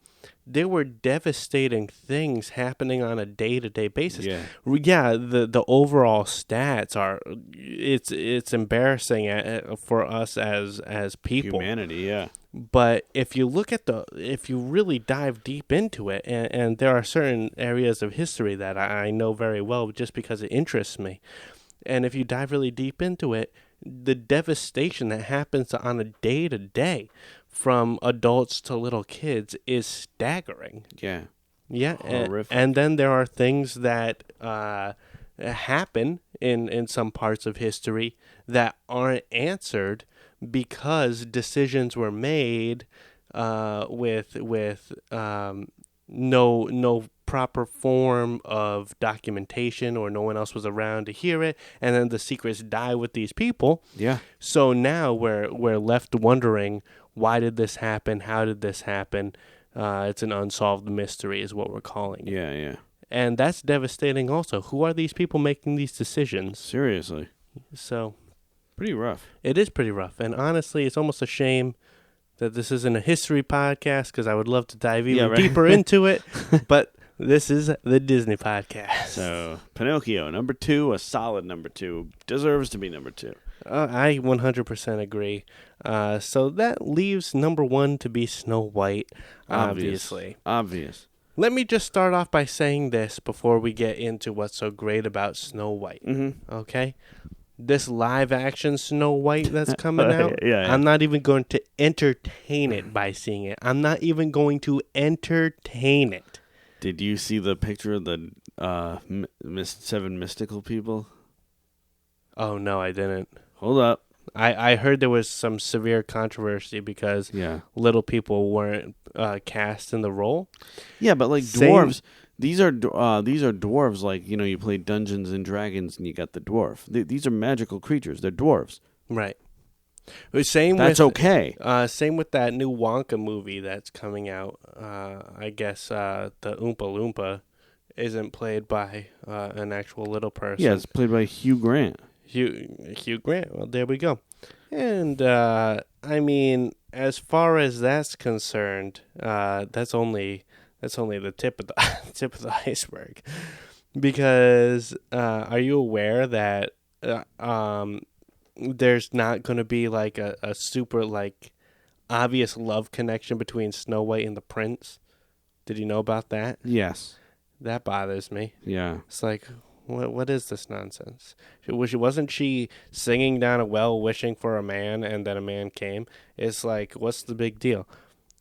there were devastating things happening on a day-to-day basis. Yeah. Yeah, the overall stats are it's embarrassing for us as people. Humanity, yeah. But if you really dive deep into it, and there are certain areas of history that I know very well just because it interests me, and if you dive really deep into it, the devastation that happens on a day-to-day from adults to little kids is staggering. Yeah. Yeah, Horrific. and then there are things that happen in some parts of history that aren't answered because decisions were made with no proper form of documentation, or no one else was around to hear it, and then the secrets die with these people. Yeah. So now we're left wondering, why did this happen? How did this happen? It's an unsolved mystery is what we're calling it. Yeah, yeah. And that's devastating also. Who are these people making these decisions? Seriously. So Pretty rough. it is pretty rough. And honestly, it's almost a shame that this isn't a history podcast, because I would love to dive even deeper into it. But this is the Disney podcast. So, Pinocchio, number 2, a solid number 2. Deserves to be number 2. I 100% agree. So that leaves number 1 to be Snow White, obviously. Obvious. Let me just start off by saying this before we get into what's so great about Snow White. Mm-hmm. Okay? This live-action Snow White that's coming out, Yeah. I'm not even going to entertain it by seeing it. I'm not even going to entertain it. Did you see the picture of the 7 mystical people? Oh, no, I didn't. Hold up. I heard there was some severe controversy because Yeah. little people weren't cast in the role. Yeah, but like Same- dwarves, these are dwarves. Like, you know, you play Dungeons and Dragons and you got the dwarf. These are magical creatures. They're dwarves. Right. Same That's with, okay. Same with that new Wonka movie that's coming out. I guess the Oompa Loompa isn't played by an actual little person. Yeah, it's played by Hugh Grant. Hugh Grant. Well, there we go. And I mean, as far as that's concerned, that's only the tip of the iceberg. Because are you aware that there's not going to be like a super like obvious love connection between Snow White and the prince? Did you know about that? Yes. That bothers me. Yeah. It's like, what is this nonsense? Wasn't she singing down a well wishing for a man, and then a man came? It's like, what's the big deal?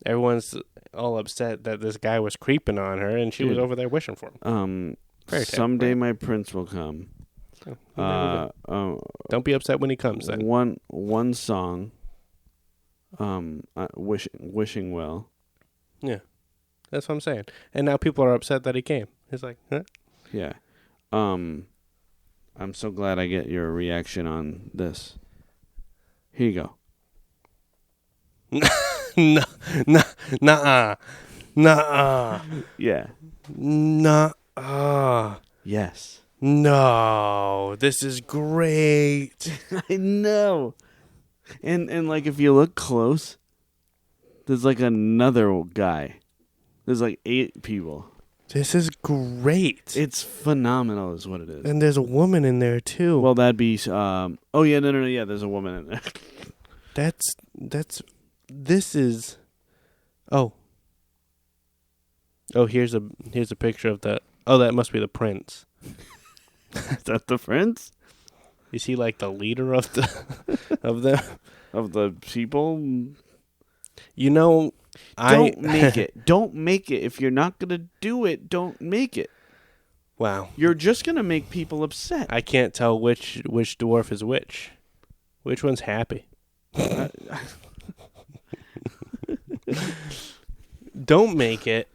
Everyone's all upset that this guy was creeping on her, and she was Dude. over there wishing for him. Fairy tale, Someday right? my prince will come. Don't be upset when he comes then. One song. Wishing well. Yeah, that's what I'm saying. And now people are upset that he came. It's like, huh? Yeah. I'm so glad I get your reaction on this. Here you go. No, nuh-uh. Yeah. Nuh-uh. Yes. No, this is great. I know. And like if you look close, there's like another guy. There's like 8 people. This is great. It's phenomenal is what it is. And there's a woman in there too. Well, that'd be oh yeah, no, yeah, there's a woman in there. This is Oh, here's a picture of that. Oh, that must be the prince. Is that the prince? Is he like the leader of the Of the people? You know, Don't make it. Don't make it. If you're not going to do it, don't make it. Wow. You're just going to make people upset. I can't tell which dwarf is which. Which one's happy? Don't make it.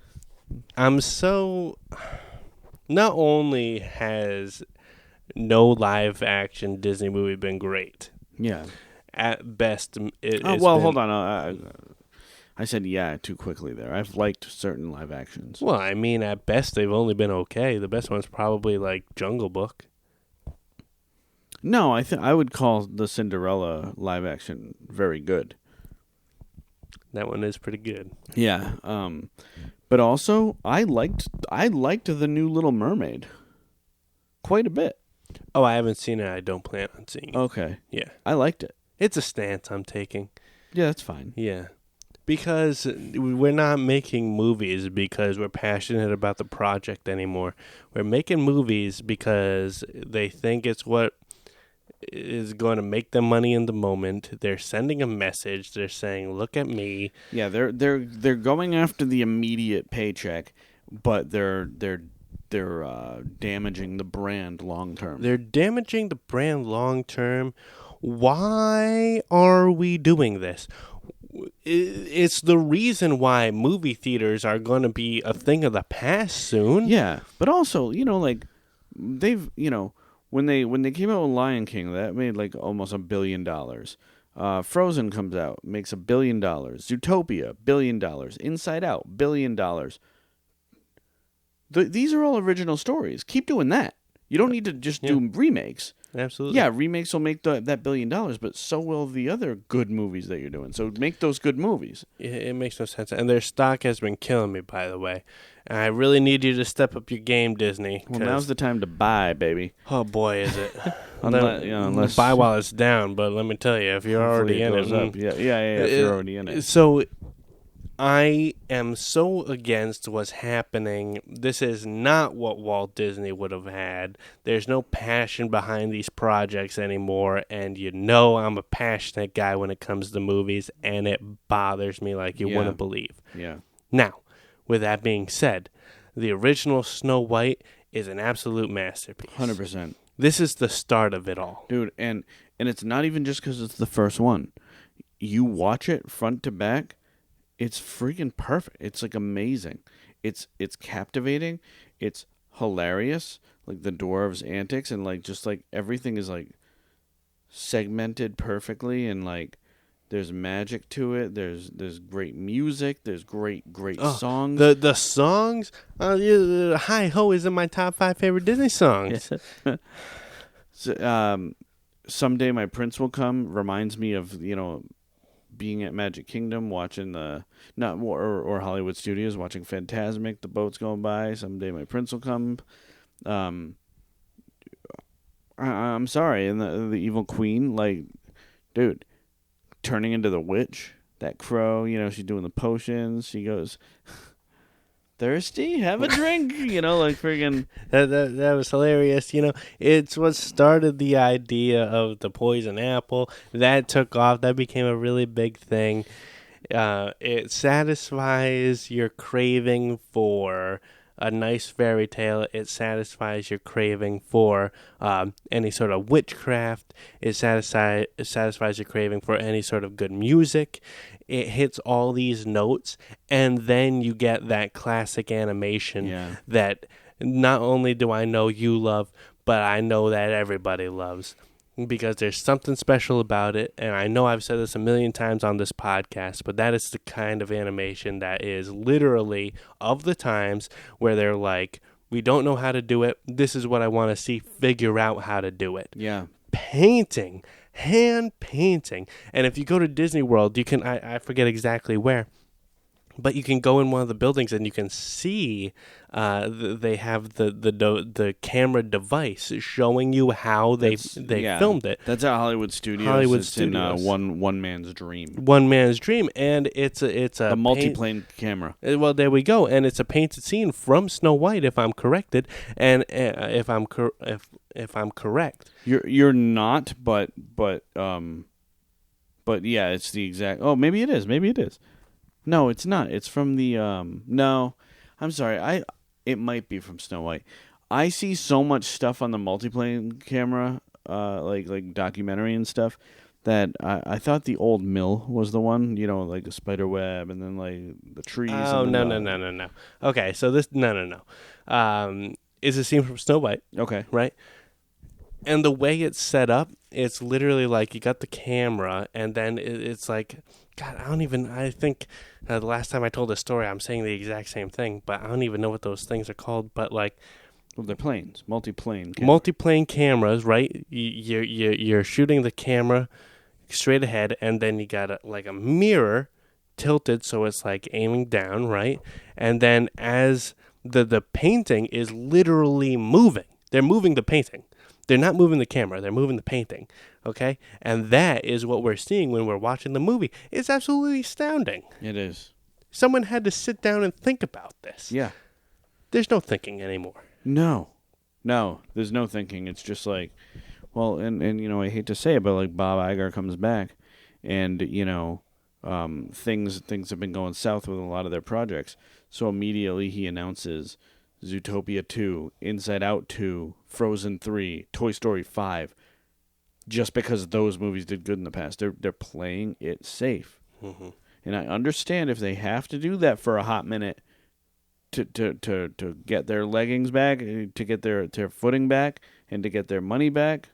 I'm so... Not only has no live action Disney movie been great, Yeah. at best Hold on. I said yeah too quickly there. I've liked certain live actions. Well, I mean, at best they've only been okay. The best one's probably like Jungle Book. No, I would call the Cinderella live action very good. That one is pretty good. Yeah. But also I liked the new Little Mermaid quite a bit. Oh, I haven't seen it. I don't plan on seeing it. Okay. Yeah. I liked it. It's a stance I'm taking. Yeah, that's fine. Yeah. Because we're not making movies because we're passionate about the project anymore. We're making movies because they think it's what is going to make them money in the moment. They're sending a message. They're saying, "Look at me." Yeah, they're going after the immediate paycheck, but they're damaging the brand long term. They're damaging the brand long term. Why are we doing this? It's the reason why movie theaters are going to be a thing of the past soon. Yeah, but also, like they've, when they came out with Lion King, that made like almost $1 billion. Frozen comes out, makes $1 billion. Zootopia, $1 billion. Inside Out, $1 billion. These are all original stories. Keep doing that. You don't need to just do remakes. Absolutely. Yeah, remakes will make that $1 billion, but so will the other good movies that you're doing. So make those good movies. It makes no sense. And their stock has been killing me, by the way. And I really need you to step up your game, Disney. Well, now's the time to buy, baby. Oh, boy, is it. Unless buy while it's down, but let me tell you, if you're already in it. Up. Yeah, if you're already in it. So I am so against what's happening. This is not what Walt Disney would have had. There's no passion behind these projects anymore, and I'm a passionate guy when it comes to movies, and it bothers me like you wouldn't believe. Yeah. Now, with that being said, the original Snow White is an absolute masterpiece. 100%. This is the start of it all. Dude, and it's not even just because it's the first one. You watch it front to back, it's freaking perfect. It's like amazing. It's captivating. It's hilarious. Like the dwarves' antics and like just like everything is like segmented perfectly and like there's magic to it. There's great music. There's great songs. The songs. Hi Ho is in my top 5 favorite Disney songs. So, Someday My Prince Will Come reminds me of being at Magic Kingdom, watching or Hollywood Studios, watching Fantasmic, the boats going by. Someday My Prince Will Come. I'm sorry, and the Evil Queen, like, dude, turning into the witch, that crow, she's doing the potions. She goes, thirsty? Have a drink, like friggin'. That was hilarious. It's what started the idea of the poison apple. That took off. That became a really big thing. It satisfies your craving for a nice fairy tale. It satisfies your craving for any sort of witchcraft. It satisfies your craving for any sort of good music. It hits all these notes, and then you get that classic animation that not only do I know you love, but I know that everybody loves. Because there's something special about it, and I know I've said this a million times on this podcast, but that is the kind of animation that is literally of the times where they're like, we don't know how to do it. This is what I want to see. Figure out how to do it. Yeah. Painting. Hand painting. And if you go to Disney World, you can, I forget exactly where, but you can go in one of the buildings and you can see they have the camera device showing you how they filmed it. That's at Hollywood Studios. Hollywood Studios. In one man's dream. One man's dream, and it's a multi-plane camera. Well, there we go, and it's a painted scene from Snow White, if I'm corrected, and if I'm correct. You're not, but yeah, it's the exact. Oh, maybe it is. No, it's not. It's from the no. I'm sorry. It might be from Snow White. I see so much stuff on the multiplane camera, like documentary and stuff, that I thought the old mill was the one, like a spider web and then like the trees. Oh, no. Okay, so this no. Is a scene from Snow White. Okay. Right? And the way it's set up, it's literally like you got the camera and then it's like, God, I think the last time I told this story, I'm saying the exact same thing, but I don't even know what those things are called. But like, well, they're planes, multi-plane cameras, right? You're shooting the camera straight ahead, and then you got a mirror tilted so it's like aiming down, right? And then as the painting is literally moving, they're moving the painting. They're not moving the camera, they're moving the painting, okay? And that is what we're seeing when we're watching the movie. It's absolutely astounding. It is. Someone had to sit down and think about this. Yeah. There's no thinking anymore. No, there's no thinking. It's just like, well, and you know, I hate to say it, but like Bob Iger comes back, and you know, things have been going south with a lot of their projects. So immediately he announces Zootopia 2, Inside Out 2, Frozen 3, Toy Story 5, just because those movies did good in the past. They're playing it safe, and I understand if they have to do that for a hot minute. To get their leggings back, to get their footing back, and to get their money back,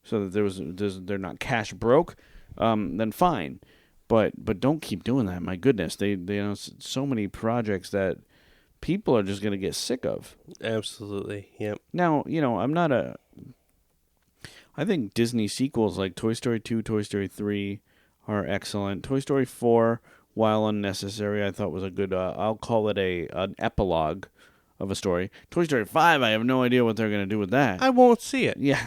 so that they're not cash broke, then fine. But don't keep doing that. My goodness, they so many projects that people are just gonna get sick of. Absolutely, yep. Now I think Disney sequels like Toy Story 2, Toy Story 3 are excellent. Toy Story 4. While unnecessary, I thought was a good, I'll call it an epilogue of a story. Toy Story 5, I have no idea what they're going to do with that. I won't see it. Yeah.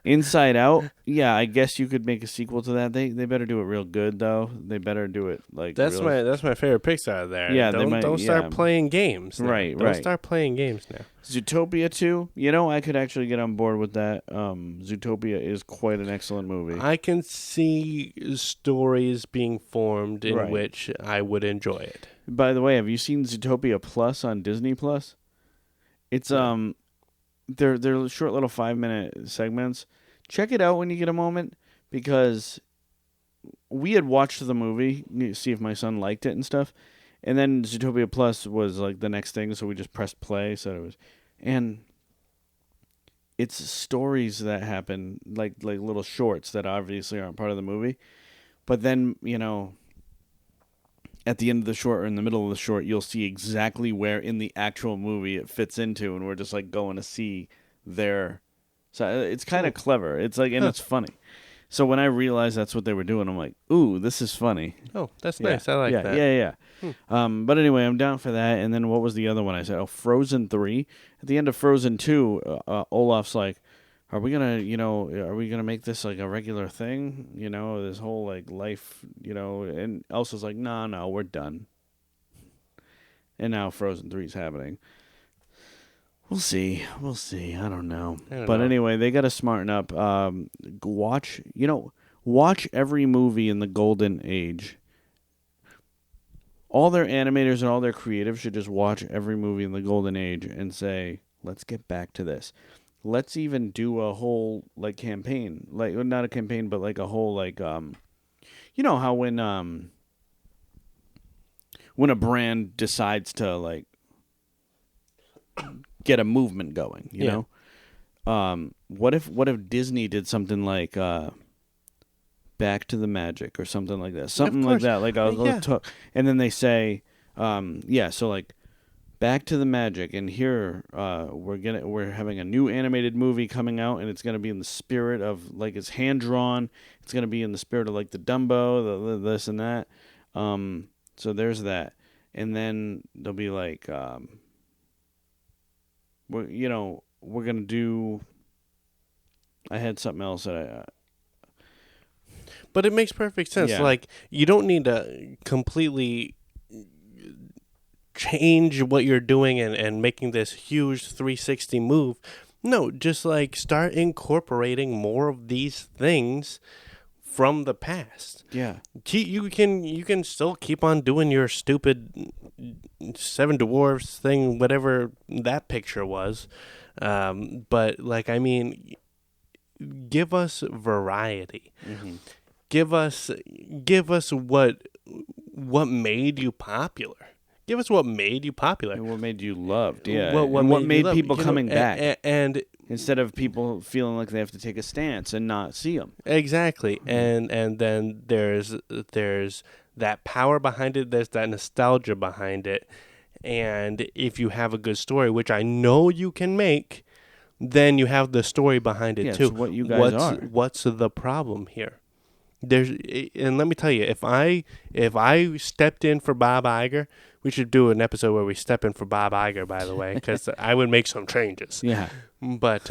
Inside Out, yeah, I guess you could make a sequel to that. They better do it real good, though. They better do it like that's my favorite Pixar there. Yeah, don't start playing games. Now. Right. Don't start playing games now. Zootopia 2, you know, I could actually get on board with that. Zootopia is quite an excellent movie. I can see stories being formed in which I would enjoy it. By the way, have you seen Zootopia Plus on Disney Plus? It's they're short little 5-minute segments. Check it out when you get a moment, because we had watched the movie, see if my son liked it and stuff. And then Zootopia Plus was like the next thing, so we just pressed play. So it was, and it's stories that happen, like little shorts that obviously aren't part of the movie. But then, you know, at the end of the short or in the middle of the short, you'll see exactly where in the actual movie it fits into, and we're just like going to see their. So it's kind of clever. It's like, and it's funny. So when I realized that's what they were doing, I'm like, ooh, this is funny. Oh, that's nice. I like that. Yeah. But anyway, I'm down for that. And then what was the other one I said? Oh, Frozen 3. At the end of Frozen 2, Olaf's like, are we going to make this like a regular thing? You know, this whole like life, you know, and Elsa's like, no, we're done. And now Frozen 3 is happening. We'll see. I don't know. Anyway, they got to smarten up. Watch every movie in the golden age. All their animators and all their creatives should just watch every movie in the golden age and say, let's get back to this. Let's even do a whole like campaign, like not a campaign, but like a whole like you know how when a brand decides to like get a movement going, you know? What if Disney did something like Back to the Magic or something like that? Something like that, like and then they say, so like Back to the Magic, and here we're having a new animated movie coming out, and it's gonna be in the spirit of like it's hand drawn. It's gonna be in the spirit of like the Dumbo, the this and that. So there's that, and then they'll be like, we're gonna do. I had something else that But it makes perfect sense. Yeah. Like, you don't need to completely change what you're doing and making this huge 360 move. No, just like start incorporating more of these things from the past. Yeah. You can still keep on doing your stupid Seven Dwarfs thing, whatever that picture was. But like, I mean, give us variety. Mm-hmm. Give us what made you popular. Give us what made you popular. And what made you loved, yeah. What made people coming back. And instead of people feeling like they have to take a stance and not see them. Exactly. And then there's that power behind it. There's that nostalgia behind it. And if you have a good story, which I know you can make, then you have the story behind it too. It's what you guys are. What's the problem here? And let me tell you, if I stepped in for Bob Iger, we should do an episode where we step in for Bob Iger, by the way, because I would make some changes. Yeah. But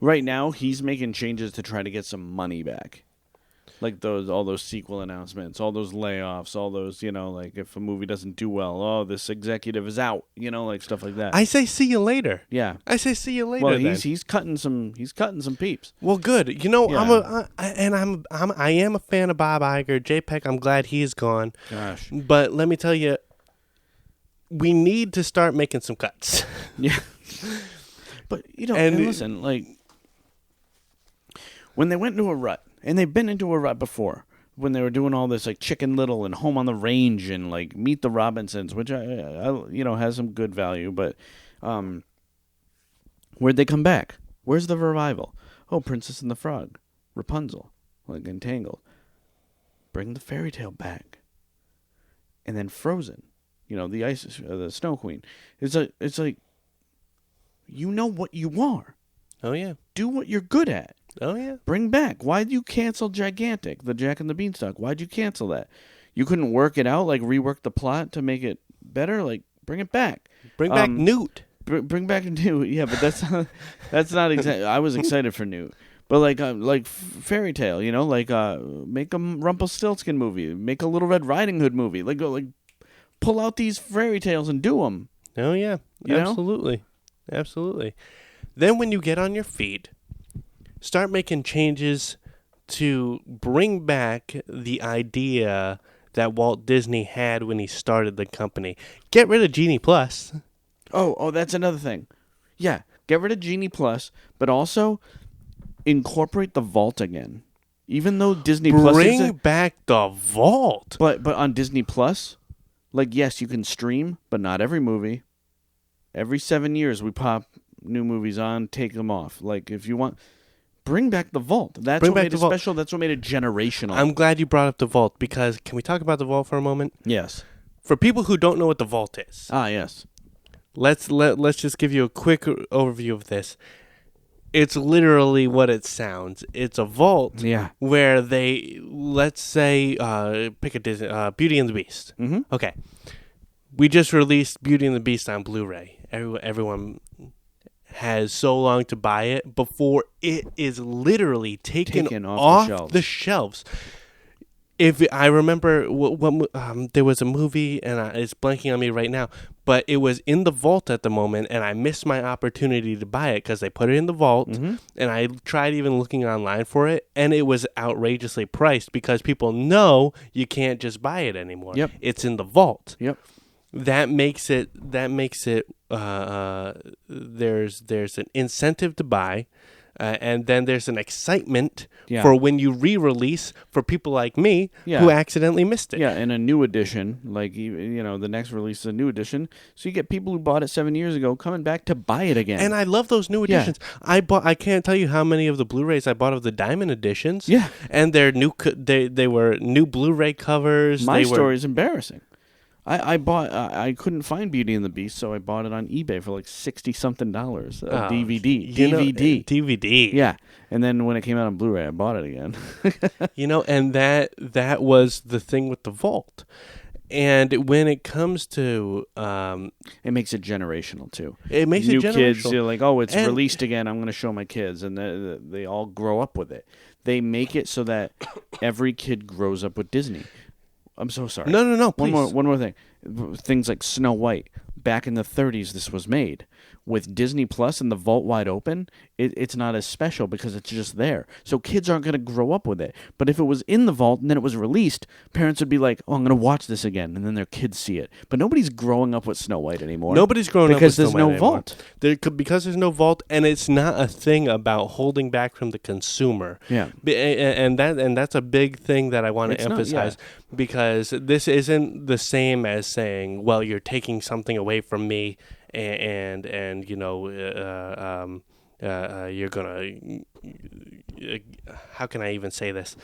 Right now, he's making changes to try to get some money back. Like all those sequel announcements, all those layoffs, all those, like if a movie doesn't do well, this executive is out, like stuff like that. I say see you later. Yeah. I say see you later. Well, then. he's cutting some peeps. Well, good. Yeah. I am a fan of Bob Iger. JPEG, I'm glad he's gone. Gosh. But let me tell you, we need to start making some cuts. Yeah. But and listen, like when they went into a rut, and they've been into a rut before, when they were doing all this like Chicken Little and Home on the Range and like Meet the Robinsons, which I has some good value, but where'd they come back? Where's the revival? Oh, Princess and the Frog, Rapunzel, like Entangled. Bring the fairy tale back, and then Frozen, the Snow Queen. It's like you know what you are. Oh yeah. Do what you're good at. Oh, yeah. Bring back. Why'd you cancel Gigantic, the Jack and the Beanstalk? Why'd you cancel that? You couldn't work it out, like rework the plot to make it better? Like, bring it back. Bring back Newt. Bring back Newt. Yeah, but that's not exactly. I was excited for Newt. But like Fairy Tale, make a Rumpelstiltskin movie. Make a Little Red Riding Hood movie. Like pull out these fairy tales and do them. Oh, yeah. Absolutely. Absolutely. Then when you get on your feet, start making changes to bring back the idea that Walt Disney had when he started the company. Get rid of Genie Plus. Oh, that's another thing. Yeah, get rid of Genie Plus, but also incorporate the vault again. Even though Disney Plus bring back the vault. But on Disney Plus, yes, you can stream, but not every movie. Every 7 years we pop new movies on, take them off. Like if you want, bring back the vault. That's what made it special. That's what made it generational. I'm glad you brought up the vault, because can we talk about the vault for a moment? Yes. For people who don't know what the vault is. Yes. Let's just give you a quick overview of this. It's literally what it sounds. It's a vault where they, let's say, pick a Disney, Beauty and the Beast. Mm-hmm. Okay. We just released Beauty and the Beast on Blu-ray. Everyone has so long to buy it before it is literally taken off the shelves. If I remember, there was a movie, and it's blanking on me right now, but it was in the vault at the moment, and I missed my opportunity to buy it because they put it in the vault, and I tried even looking online for it, and it was outrageously priced because people know you can't just buy it anymore. Yep. It's in the vault. Yep. That makes it. There's an incentive to buy, and then there's an excitement for when you re-release for people like me who accidentally missed it. Yeah, and a new edition, the next release is a new edition, so you get people who bought it 7 years ago coming back to buy it again. And I love those new editions. I can't tell you how many of the Blu-rays I bought of the Diamond editions. Yeah, and they're new. They were new Blu-ray covers. My story is embarrassing. I bought. I couldn't find Beauty and the Beast, so I bought it on eBay for like $60-something. DVD. DVD. Yeah, and then when it came out on Blu-ray, I bought it again. And that was the thing with the vault. And when it comes to, it makes it generational too. It makes new it generational. Kids, you're like, oh, it's released again. I'm going to show my kids, and they all grow up with it. They make it so that every kid grows up with Disney. I'm so sorry. No, please. One more thing. Things like Snow White. Back in the 30s, this was made. With Disney Plus and the vault wide open, it's not as special because it's just there. So kids aren't going to grow up with it. But if it was in the vault and then it was released, parents would be like, oh, I'm going to watch this again. And then their kids see it. But nobody's growing up with Snow White anymore. Nobody's growing up with Snow White anymore. Because there's no vault. Because there's no vault, and it's not a thing about holding back from the consumer. Yeah. And that's a big thing that I want to emphasize, because this isn't the same as saying, well, you're taking something away from me, and you're gonna. How can I even say this?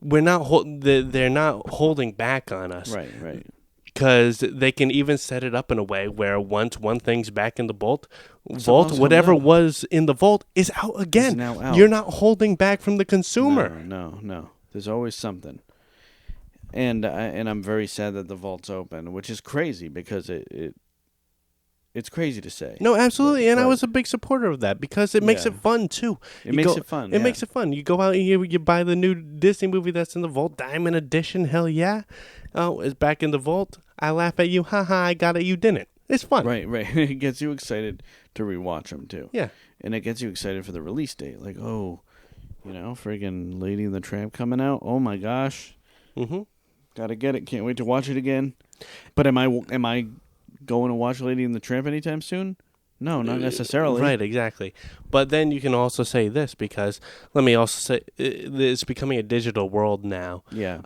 We're not. They're not holding back on us. Right. because they can even set it up in a way where once one thing's back in the vault, else comes whatever out. was in the vault is out again. now out. You're not holding back from the consumer. No. There's always something. And I'm very sad that the vault's open, which is crazy because it's crazy to say. No, absolutely, and I But- was a big supporter of that because it makes Yeah. it fun too. It makes it fun. It yeah. makes it fun. You go out and you buy the new Disney movie that's in the vault, Diamond Edition. Hell yeah! Oh, it's back in the vault. I laugh at you. Haha! I got it. You didn't. It's fun. Right. It gets you excited to rewatch them too. Yeah. And it gets you excited for the release date. Like, oh, friggin' Lady and the Tramp coming out. Oh my gosh. Mm-hmm. Gotta get it. Can't wait to watch it again. But am I going to watch Lady and the Tramp anytime soon? No, not necessarily. Right, exactly. But then you can also say this because let me also say it's becoming a digital world now. Yeah.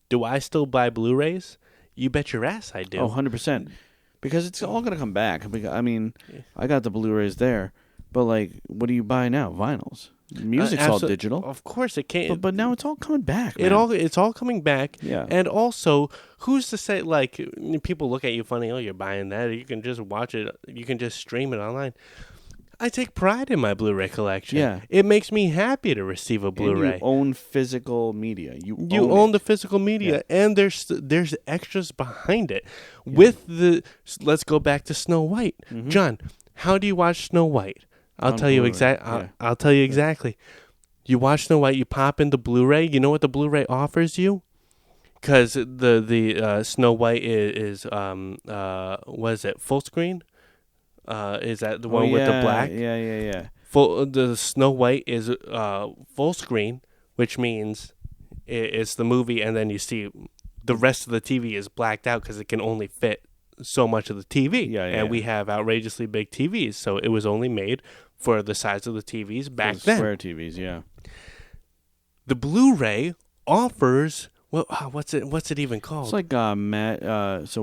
Do I still buy Blu-rays? You bet your ass I do. Oh, 100%. Because it's all going to come back. I mean, I got the Blu-rays there. But, like, what do you buy now? Vinyls. Music's all digital. Of course it can't. But now it's all coming back, man. It's all coming back. Yeah. And also, who's to say, like, people look at you funny, oh, you're buying that, or you can just watch it, you can just stream it online. I take pride in my Blu-ray collection. Yeah. It makes me happy to receive a And Blu-ray. you own physical media. You own it. the physical media, and there's extras behind it. With let's go back to Snow White. Mm-hmm. John, how do you watch Snow White? I'll On tell you Blu-ray, I'll tell you exactly. You watch Snow White, you pop in the Blu-ray. You know what the Blu-ray offers you? Because the Snow White is was it full screen? Is that the one with the black? Yeah. The Snow White is full screen, which means it's the movie, and then you see the rest of the TV is blacked out because it can only fit so much of the TV. And we have outrageously big TVs, so it was only made for the size of the TVs back then. Square TVs, yeah. The Blu-ray offers what's it even called? It's like so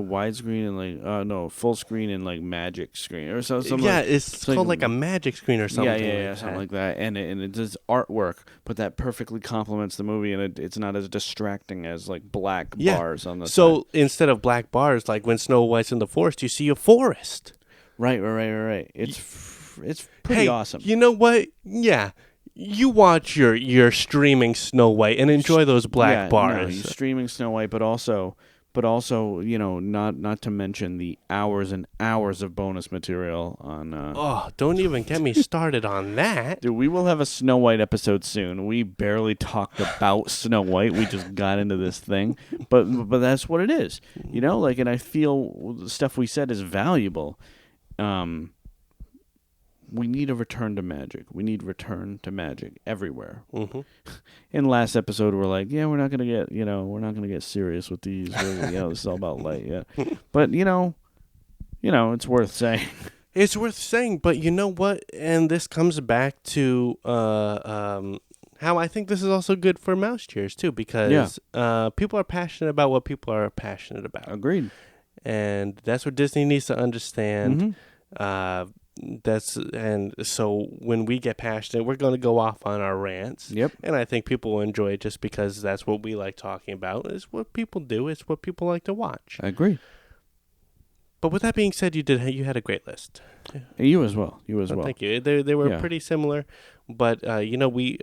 widescreen and like full screen and like magic screen or something. Yeah, it's called like a magic screen or something. Yeah, something like that. And it does artwork, but that perfectly complements the movie, and it's not as distracting as like black bars on the side. So instead of black bars, like when Snow White's in the forest, you see a forest. Right. It's pretty awesome. You know what? Yeah. You watch your streaming Snow White and enjoy those black bars. No, you're streaming Snow White, but also, not to mention the hours and hours of bonus material on. Oh, don't even get me started on that. Dude, we will have a Snow White episode soon. We barely talked about Snow White. We just got into this thing, but that's what it is, Like, and I feel the stuff we said is valuable. We need a return to magic. We need return to magic everywhere. Mm-hmm. In last episode, we're like, we're not gonna get serious with these. This is all about light, yeah. But it's worth saying. It's worth saying, but you know what? And this comes back to how I think this is also good for mouse cheers too, because people are passionate about what people are passionate about. Agreed. And that's what Disney needs to understand. Mm-hmm. And so when we get passionate, we're going to go off on our rants. Yep. And I think people will enjoy it just because that's what we like talking about. It's what people do. It's what people like to watch. I agree. But with that being said, you had a great list. You as well. Thank you. They were pretty similar, but we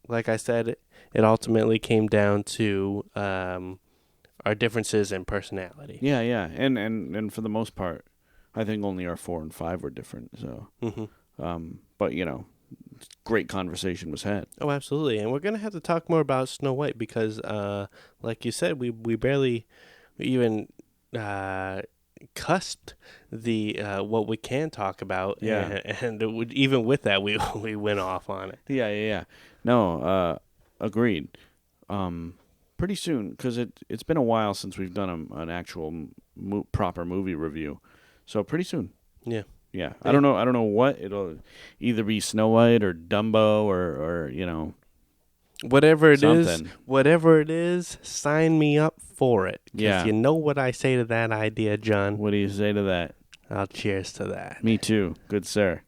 like I said, it ultimately came down to our differences in personality. Yeah, and for the most part, I think only our 4 and 5 were different. So, but great conversation was had. Oh, absolutely, and we're gonna have to talk more about Snow White because, like you said, we barely even cusped the what we can talk about. Yeah, and even with that, we went off on it. Yeah. No, agreed. Pretty soon, because it's been a while since we've done an actual proper movie review. So pretty soon. Yeah. I don't know what it'll either be Snow White or Dumbo or whatever it something. is. Whatever it is, sign me up for it. Yeah. You know what I say to that idea, John? What do you say to that? I'll cheers to that. Me too. Good sir.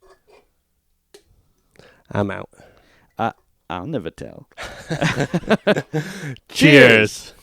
I'm out. I'll never tell. Cheers.